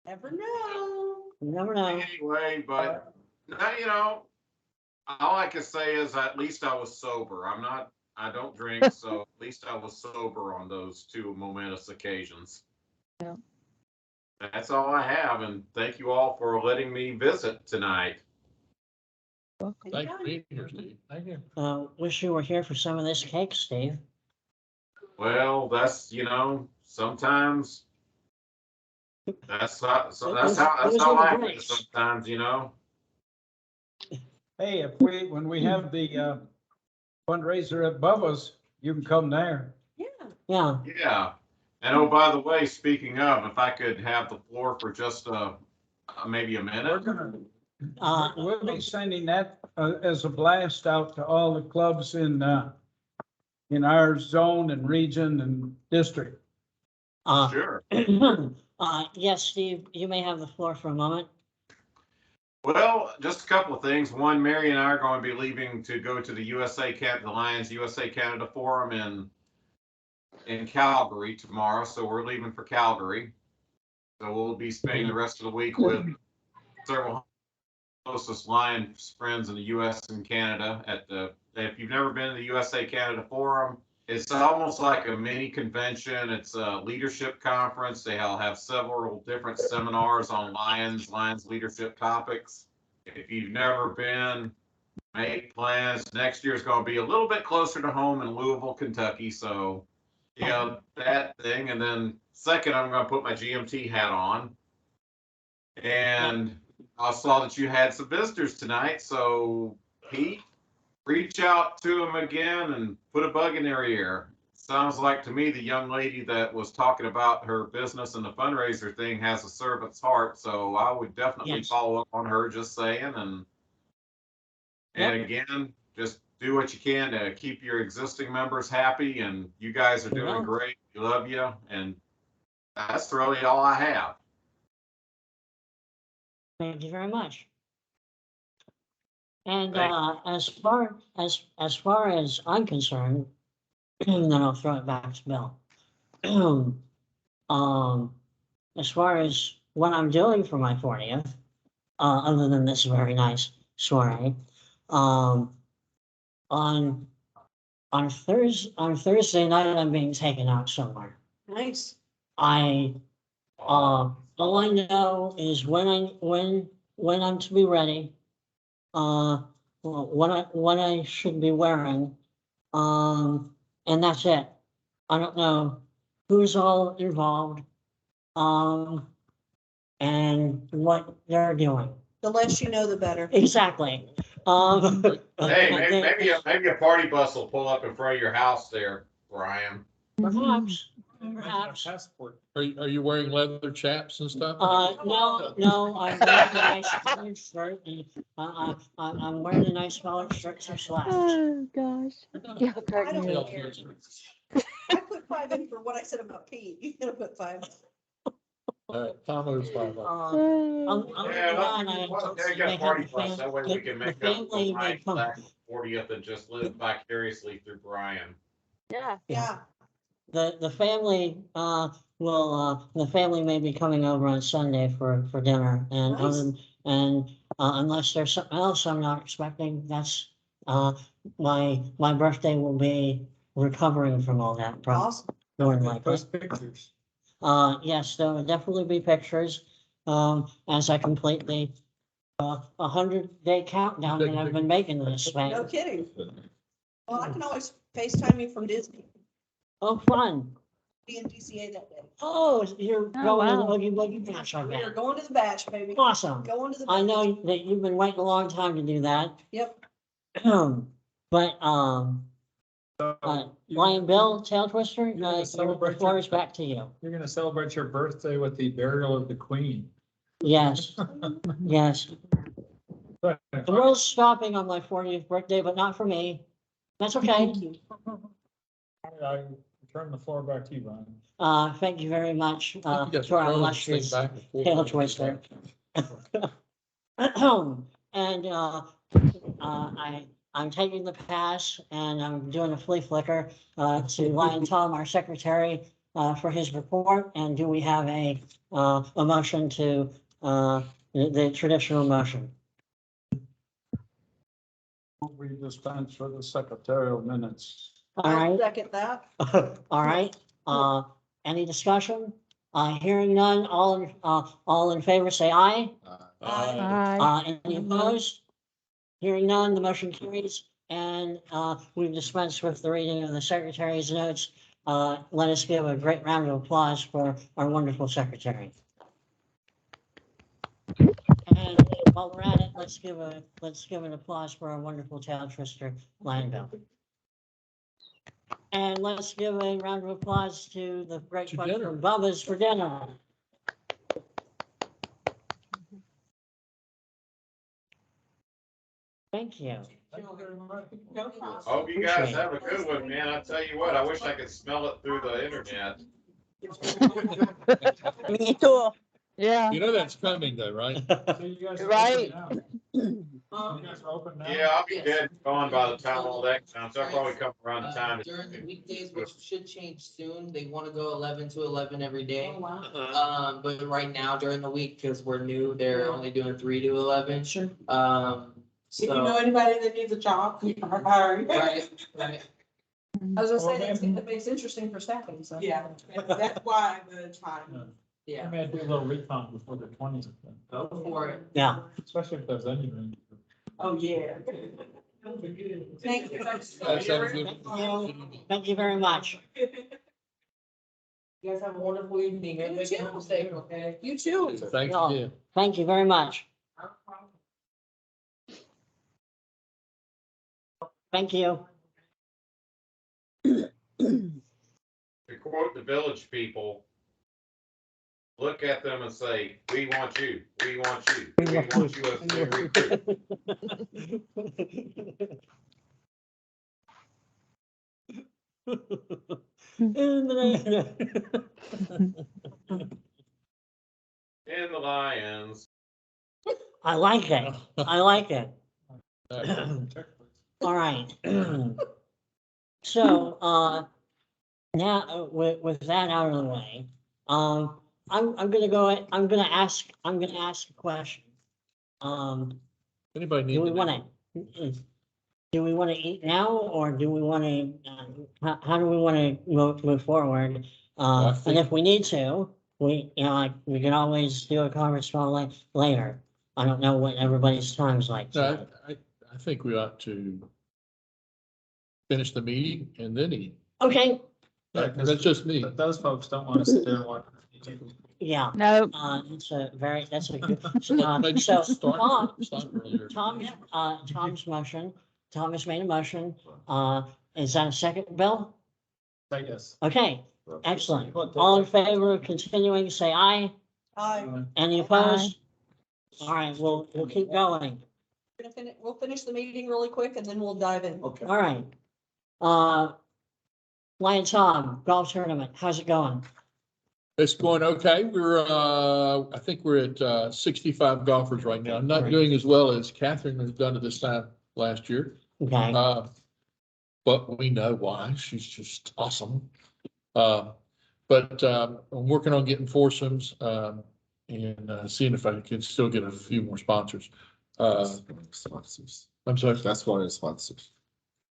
Never know. You never know. Anyway, but now, all I can say is at least I was sober. I don't drink, so at least I was sober on those two momentous occasions. Yeah. That's all I have, and thank you all for letting me visit tonight. Thanks for being here, Steve. Thank you. Wish you were here for some of this cake, Steve. Well, that's sometimes that's how life is sometimes. Hey, when we have the fundraiser at Bubba's, you can come there. Yeah. Yeah. Yeah. And oh, by the way, speaking of, if I could have the floor for just maybe a We're minute. gonna, Uh, we'll be sending that as a blast out to all the clubs in our zone and region and district. Sure. Yes, Steve, you may have the floor for a moment. Well, just a couple of things. One, Mary and I are going to be leaving to go to the the Lions USA Canada Forum in Calgary tomorrow. So we're leaving for Calgary. So we'll be spending the rest of the week with several closest Lions friends in the US and Canada if you've never been to the USA Canada Forum, it's almost like a mini convention. It's a leadership conference. They'll have several different seminars on Lions leadership topics. If you've never been, make plans. Next year is going to be a little bit closer to home in Louisville, Kentucky. So, that thing. And then second, I'm going to put my GMT hat on. And I saw that you had some visitors tonight. So, Pete, reach out to them again and put a bug in their ear. Sounds like to me the young lady that was talking about her business and the fundraiser thing has a servant's heart. So I would definitely follow up on her, just saying. And again, just do what you can to keep your existing members happy. And you guys are doing great. We love you. And that's really all I have. Thank you very much. And as far as I'm concerned, then I'll throw it back to Bill. As far as what I'm doing for my 40th, other than this very nice soiree, on Thursday night I'm being taken out somewhere. Nice. All I know is when I'm to be ready, what I should be wearing, and that's it. I don't know who's all involved, and what they're doing. The less you know, the better. Exactly. Hey, maybe a party bus will pull up in front of your house there, Brian. Perhaps. Passport. Are you wearing leather chaps and stuff? No, I'm wearing a nice collared shirt, and I'm wearing a nice collared shirt and slacks. Oh, gosh. Yeah, I crack don't me up. care. I put 5 in for what I said about Pete. You gotta put 5. All right, Tom owes $5. I got a party bus. That way we can make up for Brian's lack of 40th and just live vicariously through Brian. Yeah. The family the family may be coming over on Sunday for dinner, and Nice. Unless there's something else I'm not expecting, that's my birthday will be recovering from all that. Awesome. Going like Post that. pictures. Yes, there will definitely be pictures as I complete the 100-day countdown that I've been making this No thing. kidding. Well, I can always FaceTime you from Disney. Oh, fun. Be in DCA that day. Oh, you're going to the wow. Oogie Boogie Bash, I We are bet. going to the bash, baby. Awesome. Going to the bash. I know that you've been waiting a long time to do that. Yep. But Lion Bill, Tail Twister, You're gonna the celebrate floor your- is back to you. You're gonna celebrate your birthday with the burial of the Queen. Yes, yes. The world's stopping on my 40th birthday, but not for me. That's okay. Thank you. I turn the floor back to you, Brian. Thank you very much You to got our to illustrious back and forth. Tail Twister. And I'm taking the pass and I'm doing a flea flicker to Lion Tom, our secretary, for his report. And do we have a motion to the traditional motion? We dispense for the secretarial minutes. All I'll right. second that. All right. Any discussion? Hearing none, all in favor, say aye. Hi. Any opposed? Hearing none, the motion carries, and we've dispensed with the reading of the secretary's notes. Let us give a great round of applause for our wonderful secretary. And while we're at it, let's give an applause for our wonderful Tail Twister, Lion Bill. And let's give a round of applause to the great To folks dinner. from Bubba's for dinner. Thank you. Thank you very much. No problem. Hope you guys have a good one, man. I tell you what, I wish I could smell it through the internet. Me too. Yeah. You know that's coming though, right? So you guys are Right. open now? You guys are open now? Yeah, I'll be Yes. dead and gone by the time all that comes. I'll probably come around the time. During the weekdays, which should change soon, they wanna go 11 to 11 every day. Oh, wow. But right now during the week, cause we're new, they're only doing 3 to 11. Sure. If you know So, anybody that needs a job, we are hiring. right. I was gonna say, Well, that's, then- that makes it interesting for staffing, so. Yeah, that's why the time. Yeah, We may do a little recon before the 20th, then, go for it. Yeah. especially if there's anything. Oh, yeah. Thank you. That sounds good. Thank you very much. You guys have a wonderful evening. Everybody get home safe, okay? You too. Thanks Yeah. again. Thank you very much. Thank you. To quote the village people, look at them and say, we want you, we want you, we want you as new recruit. And the Lions. I like it. I like it. All right. So, now, with that out of the way, I'm gonna ask a question. Anybody need Do we to wanna, do we wanna eat now, or do we wanna, how do we wanna move forward? I And think- if we need to, we can always do a conference call later. I don't know what everybody's time's like. No, I think we ought to finish the meeting and then eat. Okay, That's just me. But those folks don't want to sit there and watch. yeah, No, that's a good, Maybe so start earlier. Tom's motion, Tom has made a motion, is that a second, Bill? I guess. Okay, excellent. All in favor of continuing, say aye. Any opposed? All right, we'll keep going. We'll finish the meeting really quick and then we'll dive in. Okay. All right. Lion Tom, golf tournament, how's it going? It's going okay. I think we're at 65 golfers right now. Not doing as well as Catherine has done at this time last year. Okay, But we know why. She's just awesome. But I'm working on getting foursomes, and seeing if I can still get a few more sponsors. Sponsors. I'm sorry, That's one of the sponsors.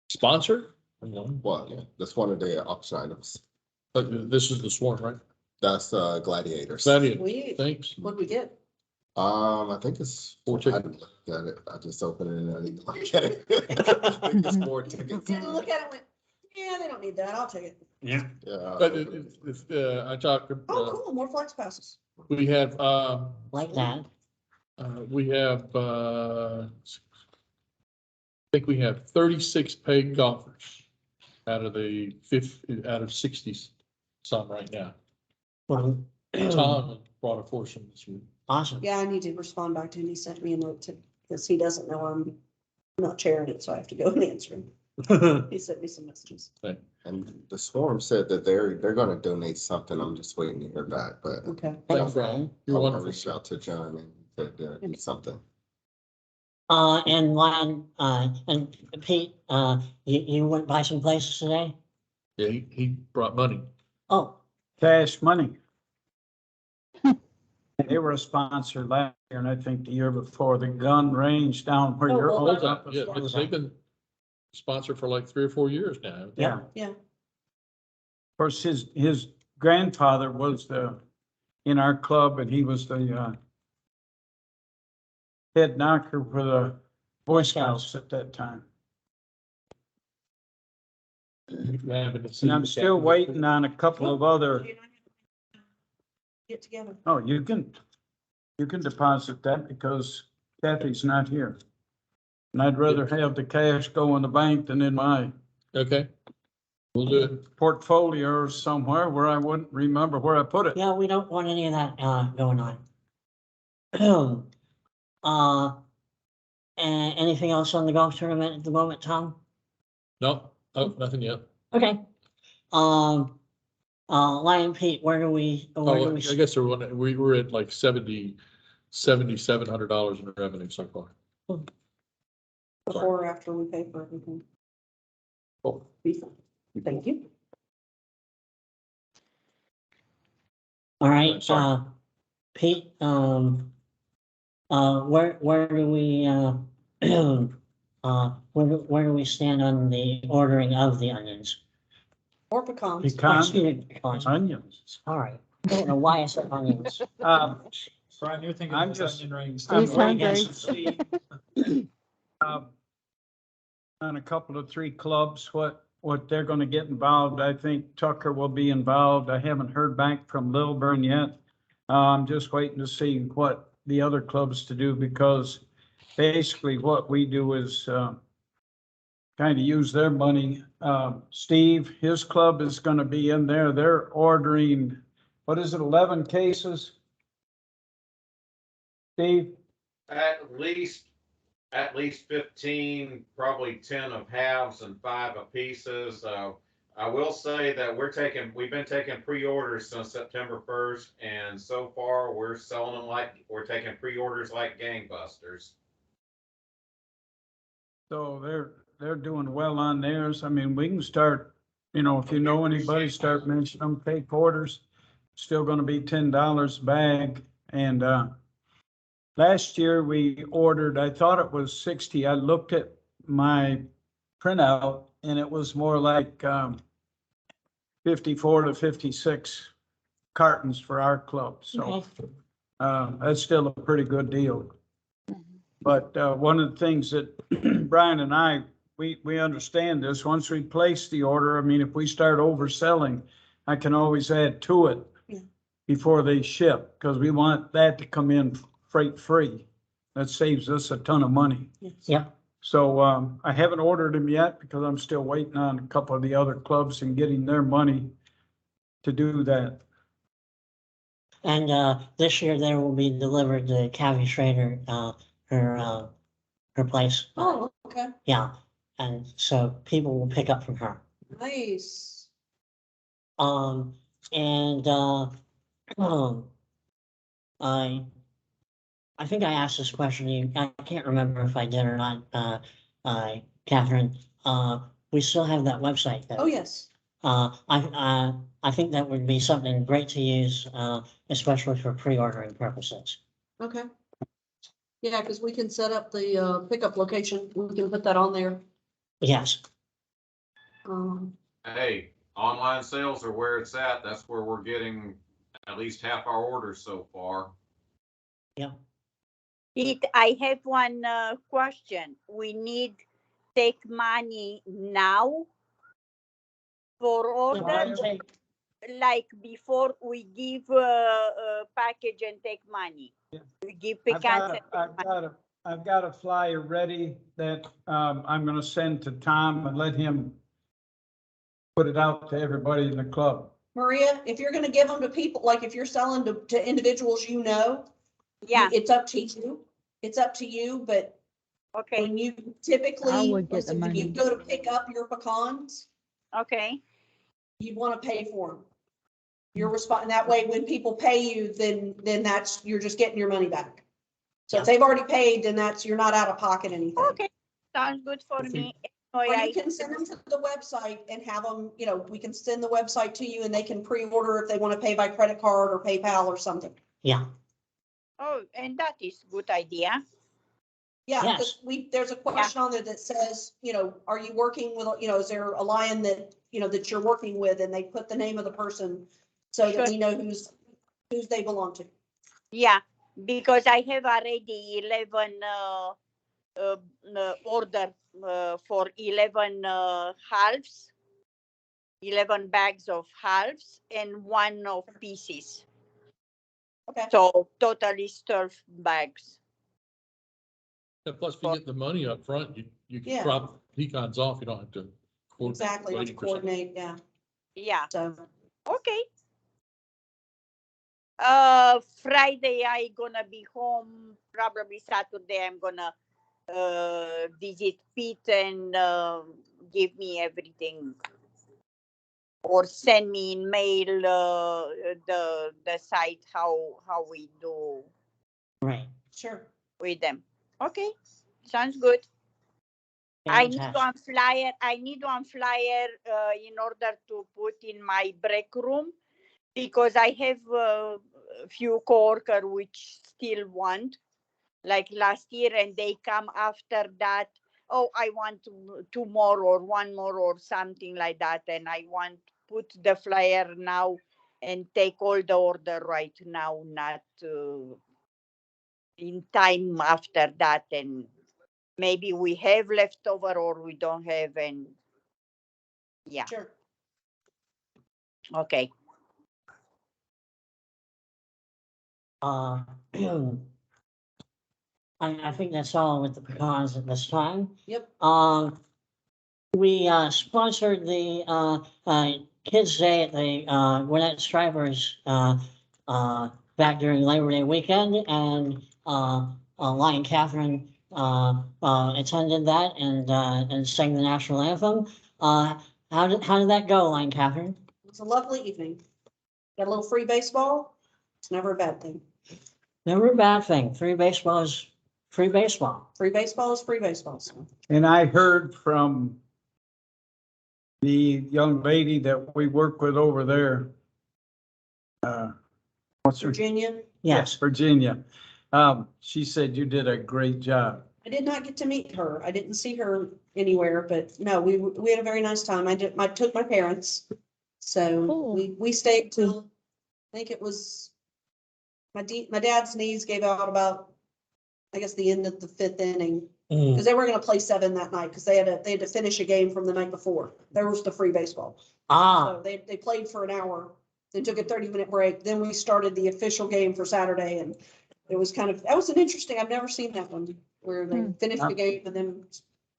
sponsor? Well, yeah, that's one of the auction items. This is the sworn, right? That's gladiators. Gladiator, Sweet. thanks. What'd we get? I think it's. Four I tickets. didn't look at it. I just opened it and I didn't look at it. I think it's 4 tickets. Didn't look at it and went, yeah, they don't need that. I'll take it. Yeah. But I talked, Oh, cool. More flex passes. we have, like that. we have, I think we have 36 paid golfers out of the out of 60 some right now. Well, Tom brought a foursome this week. Awesome. Yeah, I need to respond back to him. He sent me a note to, because he doesn't know I'm not chairing it, so I have to go and answer him. He sent me some messages. And the swarm said that they're gonna donate something. I'm just waiting to hear back, but Okay. Thanks, Brian. You're I'll wonderful. reach out to John and said something. And Lion, and Pete, you went by some places today? Yeah, he brought money. Oh, Cash money. They were a sponsor last year and I think the year before, the gun range down where Oh, you're. well, Hold holding. on, yeah, but they've been sponsored for like 3 or 4 years now. Yeah. Yeah. Of course, his grandfather was in our club and he was the head knocker for the Boy Scouts at that time. And I'm still waiting on a couple of other, Get together. oh, you can deposit that because Kathy's not here. And I'd rather have the cash go in the bank than in my, Okay, We'll do it. portfolio somewhere where I wouldn't remember where I put it. Yeah, we don't want any of that, going on. And anything else on the golf tournament at the moment, Tom? No, oh, nothing yet. Okay. Lion Pete, where do we? Oh, I guess we were at like $7,700 in revenue so far. Before or after we pay for everything. Oh, Before. Thank you. All right, Sorry. Pete, where do we, where do we stand on the ordering of the onions? Or pecans. Pecans, Excuse me, pecans. onions. Sorry, I don't know why I said onions. Brian, you're thinking I'm of just- onion rings. I'm He's waiting hungry. to see, on a couple of 3 clubs, what they're gonna get involved. I think Tucker will be involved. I haven't heard back from Lilburn yet. I'm just waiting to see what the other clubs to do, because basically what we do is, kind of use their money. Steve, his club is gonna be in there. They're ordering, what is it, 11 cases? Steve? At least 15, probably 10 of halves and 5 of pieces. I will say that we've been taking pre-orders since September 1st, and so far we're selling them we're taking pre-orders like gangbusters. So they're doing well on theirs. I mean, we can start, if you know anybody, start mentioning them, take orders. Still gonna be $10 a bag. And, last year we ordered, I thought it was 60. I looked at my printout and it was more like, 54 to 56 cartons for our club. So, that's still a pretty good deal. But one of the things that Brian and I, we understand this, once we place the order, I mean, if we start overselling, I can always add to it before they ship, because we want that to come in freight free. That saves us a ton of money. Yeah. So I haven't ordered them yet because I'm still waiting on a couple of the other clubs and getting their money to do that. And this year there will be delivered to Kathy Schrader, her place. Oh, okay. Yeah, and so people will pick up from her. Nice. And I think I asked this question to you. I can't remember if I did or not, Catherine. We still have that website though. Oh, yes. I think that would be something great to use, especially for pre-ordering purposes. Okay. Yeah, because we can set up the pickup location. We can put that on there. Yes. Hey, online sales are where it's at. That's where we're getting at least half our orders so far. Yeah. Pete, I have one question. We need take money now for order, like before we give a package and take money. Yeah. We give I've pecans. got a flyer ready that I'm gonna send to Tom and let him put it out to everybody in the club. Maria, if you're gonna give them to people, like if you're selling to individuals, Yeah. it's up to you. It's up to you, but Okay. when you typically, I would get the listen, when you money. go to pick up your pecans, Okay. you want to pay for them. You're responding that way. When people pay you, then you're just getting your money back. So if they've already paid, then you're not out of pocket anything. Okay. Sounds good for me. Or you can send them to the website and have them, we can send the website to you and they can pre-order if they want to pay by credit card or PayPal or something. Yeah. Oh, and that is good idea. Yeah, Yes. because there's a question on there that says, are you working with, is there a lion that, that you're working with, and they put the name of the person so that we know who's they belong to. Yeah, because I have already 11 order for 11 halves, 11 bags of halves and 1 of pieces. Okay. So totally 12 bags. And plus, if you get the money up front, you can drop pecans off. You don't have to exactly, to waiting for something. coordinate, yeah, Yeah, so. okay. Friday I gonna be home. Probably Saturday I'm gonna visit Pete and give me everything or send me in mail the site how we do Right. Sure. with them. Okay, sounds good. I need Fantastic. one flyer. I need one flyer in order to put in my break room because I have a few coworkers which still want, like last year, and they come after that. Oh, I want two more or one more or something like that, and I want put the flyer now and take all the order right now, not in time after that, and maybe we have leftover or we don't have, and yeah, Sure. okay. Uh, I think that's all with the pecans at this time. Yep. We sponsored the Kids Day at the Gwinnett Strivers back during Labor Day weekend, and Lion Catherine attended that and sang the national anthem. How did that go, Lion Catherine? It was a lovely evening. Got a little free baseball. It's never a bad thing. Never a bad thing. Free baseball is free baseball. Free baseball is free baseball. So. And I heard from the young lady that we work with over there. What's her? Virginia. Yes. Virginia. She said you did a great job. I did not get to meet her. I didn't see her anywhere, but no, we had a very nice time. I took my parents. So Cool. we stayed till, I think it was, my dad's knees gave out about, I guess, the end of the fifth inning. Because they were gonna play 7 that night, because they had to finish a game from the night before. There was the free baseball. So they played for an hour, they took a 30-minute break, then we started the official game for Saturday, and it was that was an interesting, I've never seen that one, where they finished the game and then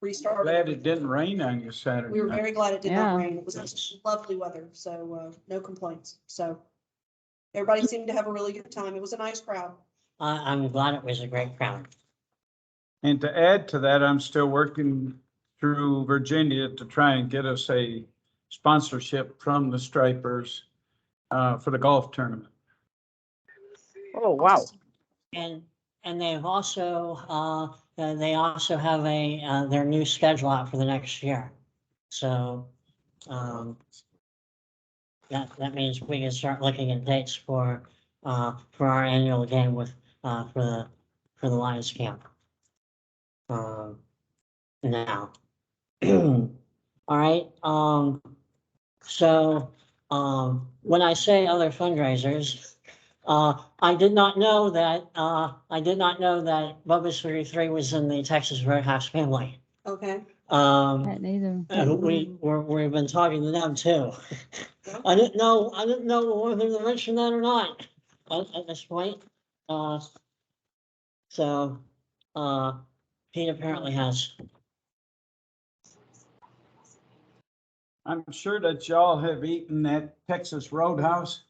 restarted. Glad it didn't rain on you Saturday. We were very glad it did not Yeah. rain. It was lovely weather, so no complaints. So everybody seemed to have a really good time. It was a nice crowd. I'm glad it was a great crowd. And to add to that, I'm still working through Virginia to try and get us a sponsorship from the Stripers for the golf tournament. Oh, wow. And they've also they also have their new schedule out for the next year. So that means we can start looking at dates for our annual game with for the Lions camp. Now. All right. So when I say other fundraisers, I did not know that Bubba's 33 was in the Texas Roadhouse family. Okay. Hadn't either. We've been talking to them too. I didn't know whether to mention that or not at this point. So Pete apparently has. I'm sure that y'all have eaten at Texas Roadhouse.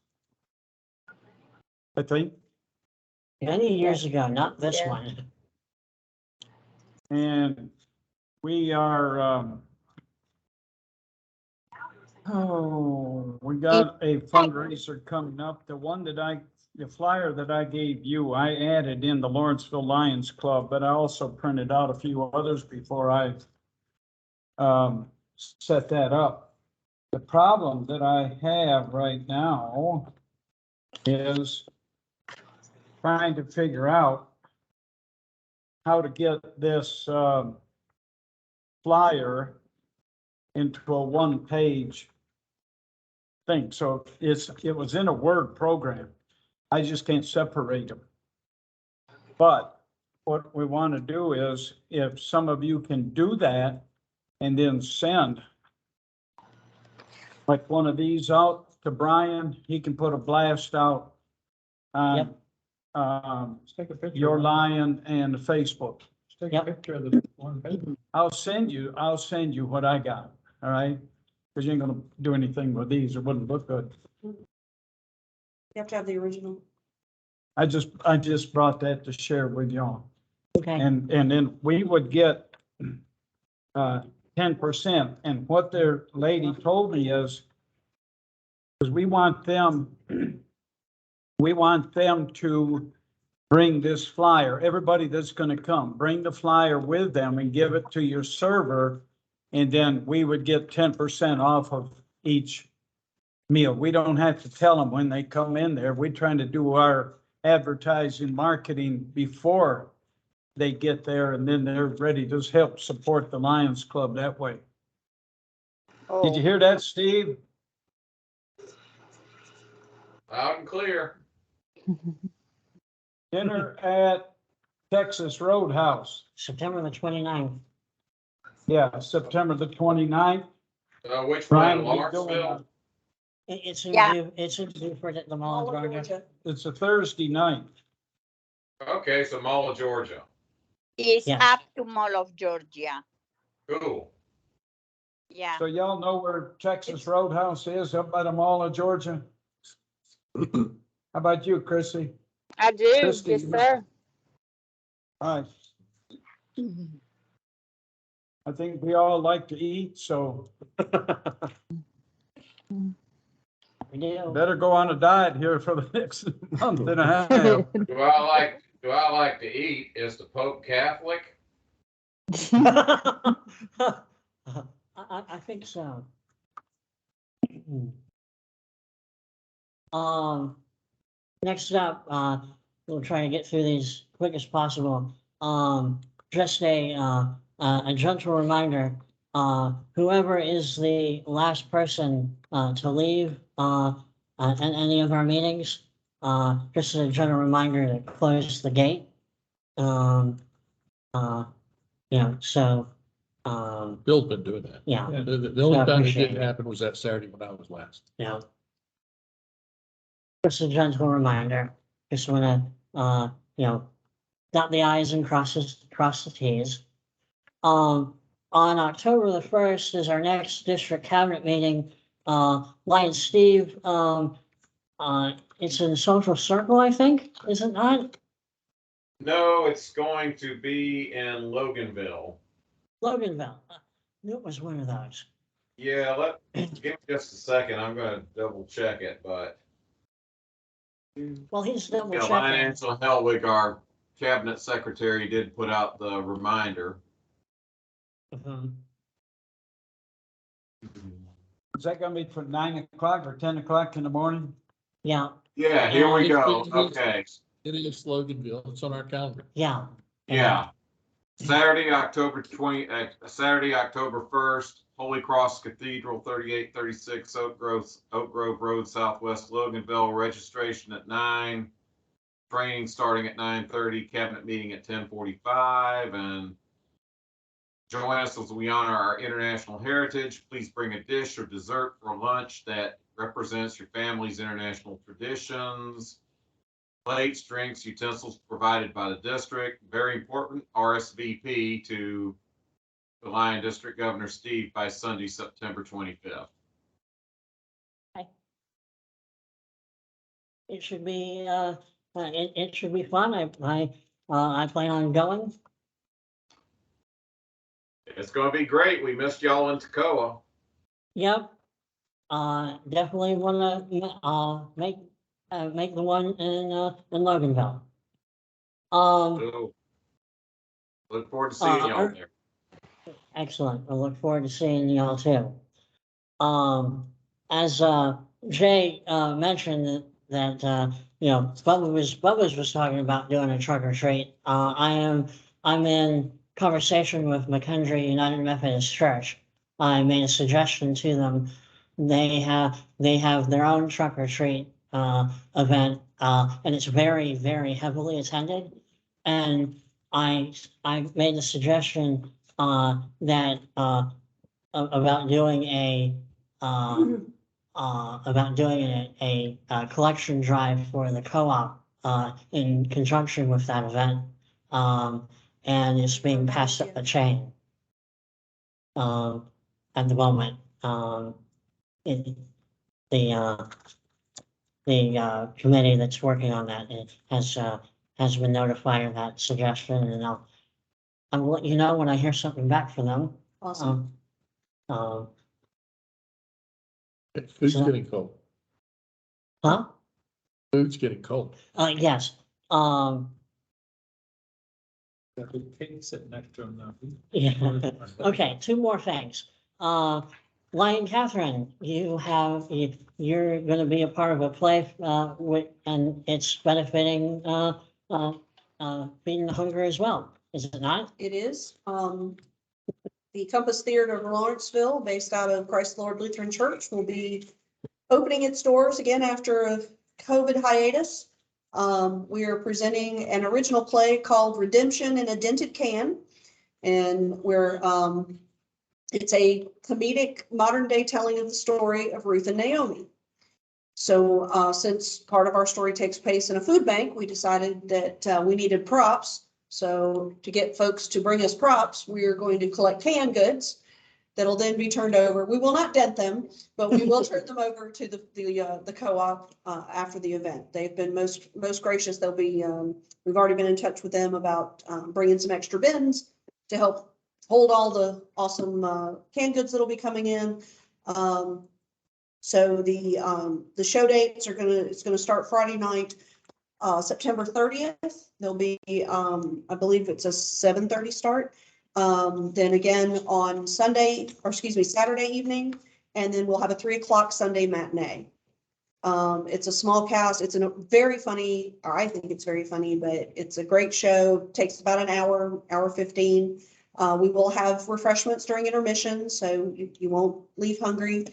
I think. Many years ago, not this Yeah. one. And we are, we got a fundraiser coming up. The flyer that I gave you, I added in the Lawrenceville Lions Club, but I also printed out a few others before I set that up. The problem that I have right now is trying to figure out how to get this flyer into a one-page thing. So it was in a Word program. I just can't separate them. But what we want to do is, if some of you can do that and then send like one of these out to Brian, he can put a blast out on Yep. Let's take a picture. your Lion and Facebook. Let's take Yep. a picture of the one page. I'll send you what I got. all right? Because you ain't gonna do anything with these, it wouldn't look good. You have to have the original. I just brought that to share with y'all. Okay, And then we would get 10%. And what their lady told me is, because we want them to bring this flyer. Everybody that's gonna come, bring the flyer with them and give it to your server. And then we would get 10% off of each meal. We don't have to tell them when they come in there. We're trying to do our advertising, marketing before they get there, and then they're ready to help support the Lions Club that way. Did you hear that, Steve? Loud and clear. Dinner at Texas Roadhouse. September the 29th. Yeah, September the 29th. Which Brian, one, we doing Lawrenceville? It's in Yeah. it's in Beaufort at the Mall of Georgia. It's a Thursday night. Okay, so Mall of Georgia. It's Yes. up to Mall of Georgia. Cool. Yeah. So y'all know where Texas Roadhouse is, up by the Mall of Georgia? How about you, Chrissy? I do, Christi, yes, you- sir. All right. I think we all like to eat, so We do. better go on a diet here for the next month and a half. Do I like to eat? Is the Pope Catholic? I think so. Next up, we'll try to get through these quick as possible. Just a gentle reminder, whoever is the last person, to leave, in any of our meetings, just a general reminder to close the gate. So, Bill's been doing that. yeah, The only So I time it appreciate didn't it. happen was that Saturday when I was last. yeah. Just a gentle reminder, just wanna, dot the i's and cross the t's. On October the 1st is our next district cabinet meeting. Lion Steve, it's in Social Circle, I think, is it not? No, it's going to be in Loganville. Loganville. It was one of those. Yeah, give me just a second. I'm gonna double check it, but Well, he's double yeah, checking. Lion Ansel Helwig, our cabinet secretary, did put out the reminder. Mhm. Is that gonna be from 9 o'clock or 10 o'clock in the morning? Yeah, Yeah, here we It's- go. it's- Okay, It is Loganville. It's on our calendar. yeah. yeah. Saturday, October 1st, Holy Cross Cathedral, 3836 Oak Grove Road, Southwest Loganville. Registration at 9. Training starting at 9:30. Cabinet meeting at 10:45. And join us as we honor our international heritage. Please bring a dish or dessert for lunch that represents your family's international traditions. Plates, drinks, utensils provided by the district. Very important, RSVP to the Lion District Governor Steve by Sunday, September 25th. It should be, it should be fun. I plan on going. It's going to be great. We missed y'all in Toccoa. Yep. Definitely wanna, make the one in Loganville. So look forward to seeing y'all there. Excellent. I look forward to seeing y'all too. As Jay mentioned that Bubba's was talking about doing a trunk or treat. I'm in conversation with McKendree United Methodist Church. I made a suggestion to them. They have their own trunk or treat event, and it's very, very heavily attended. And I made a suggestion that about doing a collection drive for the co-op in conjunction with that event, and it's being passed up the chain. at the moment. It, the committee that's working on that has been notified of that suggestion, and I'll let you know when I hear something back from them. Awesome. Food's So- getting cold. Huh? Food's getting cold. Yes, Got the king sitting next to him now. yeah, okay, two more things. Lion Catherine, you're gonna be a part of a play, and it's benefiting, Feeding the Hunger as well, is it not? It is. The Compass Theater of Lawrenceville, based out of Christ the Lord Lutheran Church, will be opening its doors again after a COVID hiatus. We are presenting an original play called Redemption in a Dented Can. And it's a comedic modern day telling of the story of Ruth and Naomi. So since part of our story takes place in a food bank, we decided that we needed props. So to get folks to bring us props, we are going to collect canned goods that'll then be turned over. We will not dent them, but we will turn them over to the co-op after the event. They've been most gracious. They'll be we've already been in touch with them about bringing some extra bins to help hold all the awesome canned goods that'll be coming in. So the show dates it's gonna start Friday night, September 30th. There'll be I believe it's a 7:30 start. Then again on Saturday evening, and then we'll have a 3 o'clock Sunday matinee. It's a small cast. It's a very funny, or I think it's very funny, but it's a great show. Takes about an hour 15. We will have refreshments during intermission, so you won't leave hungry.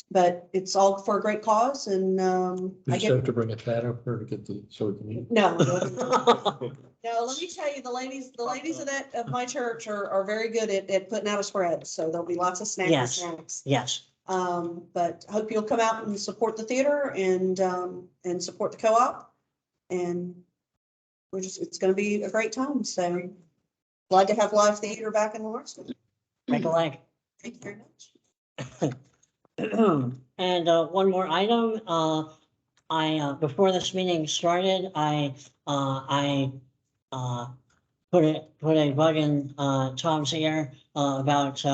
But it's all for a great cause, and You just have to bring a cat over to get so we can eat. no. No, let me tell you, the ladies of my church are very good at putting out a spread, so there'll be lots of Yes. snacks. Yes, But hope you'll come out and support the theater and support the co-op. And it's gonna be a great time, so glad to have live theater back in Lawrenceville. make a leg. Thank you very much. And one more item, before this meeting started, I put a bug in Tom's ear about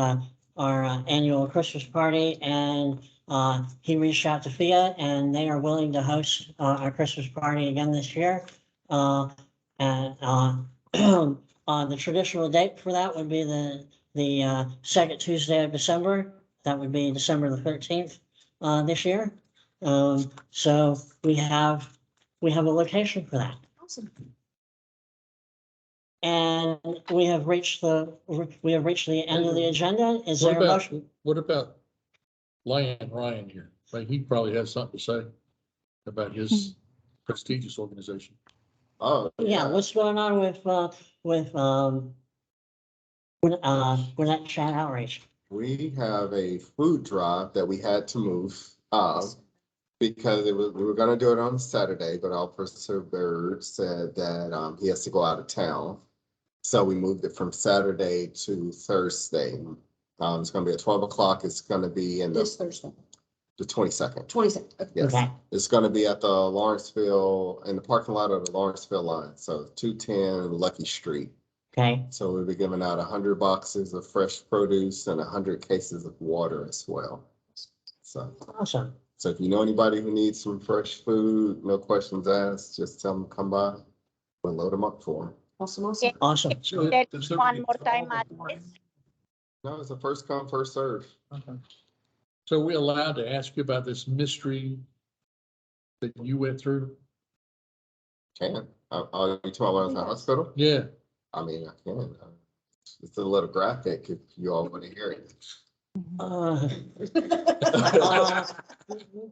our annual Christmas party, and he reached out to FIA, and they are willing to host our Christmas party again this year. And the traditional date for that would be the second Tuesday of December. That would be December the 13th this year. So we have a location for that. Awesome. And we have reached the end of the agenda. Is there a motion? What about Ryan here? Like, he probably has something to say about his prestigious organization. Oh, Yeah, what's going on with Gwinnett Chat Outreach? We have a food drive that we had to move, because we were gonna do it on Saturday, but Officer Bird said that, he has to go out of town. So we moved it from Saturday to Thursday. It's gonna be at 12 o'clock. It's gonna be in This Thursday, the 22nd. 22nd. Yes, Okay. it's gonna be at the Lawrenceville, in the parking lot of the Lawrenceville line, so 210 Lucky Street. Okay, So we'll be giving out 100 boxes of fresh produce and 100 cases of water as well. So awesome. if you know anybody who needs some fresh food, no questions asked, just tell them to come by. We'll load them up for them. Awesome. Awesome. That's one more time address. No, it's a first come, first serve. Okay. So are we allowed to ask you about this mystery that you went through? Can, are you talking about when I was in the hospital? Yeah. I mean, I can. It's a little graphic if you all want to hear it.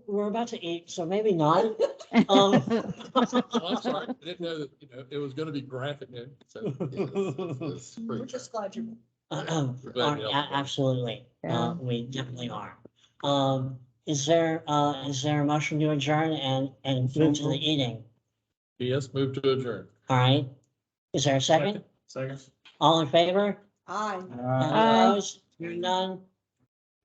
We're about to eat, so maybe not. Oh, I'm sorry. I didn't know that, it was gonna be graphic. So It's We're pretty- just glad you're. Absolutely, Yeah. we definitely are. Is there a motion to adjourn and move to the eating? yes, move to adjourn. All right, is there a second? Second. All in favor? Aye. Opposed? Hearing none?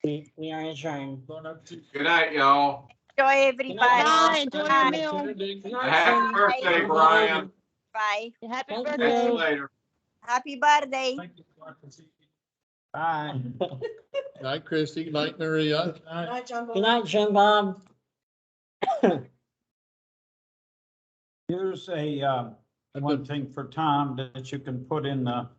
We are adjourned. Going up to. Good night, y'all. Enjoy everybody. Bye, enjoy your Bye. meal. Happy birthday, Brian. Bye. Happy Thank Catch birthday. you you. later. Happy birthday. Bye. Good night, Christi. Good night, Maria. Good night, John. Good night, Jim Bob. Here's a, one thing for Tom that you can put in the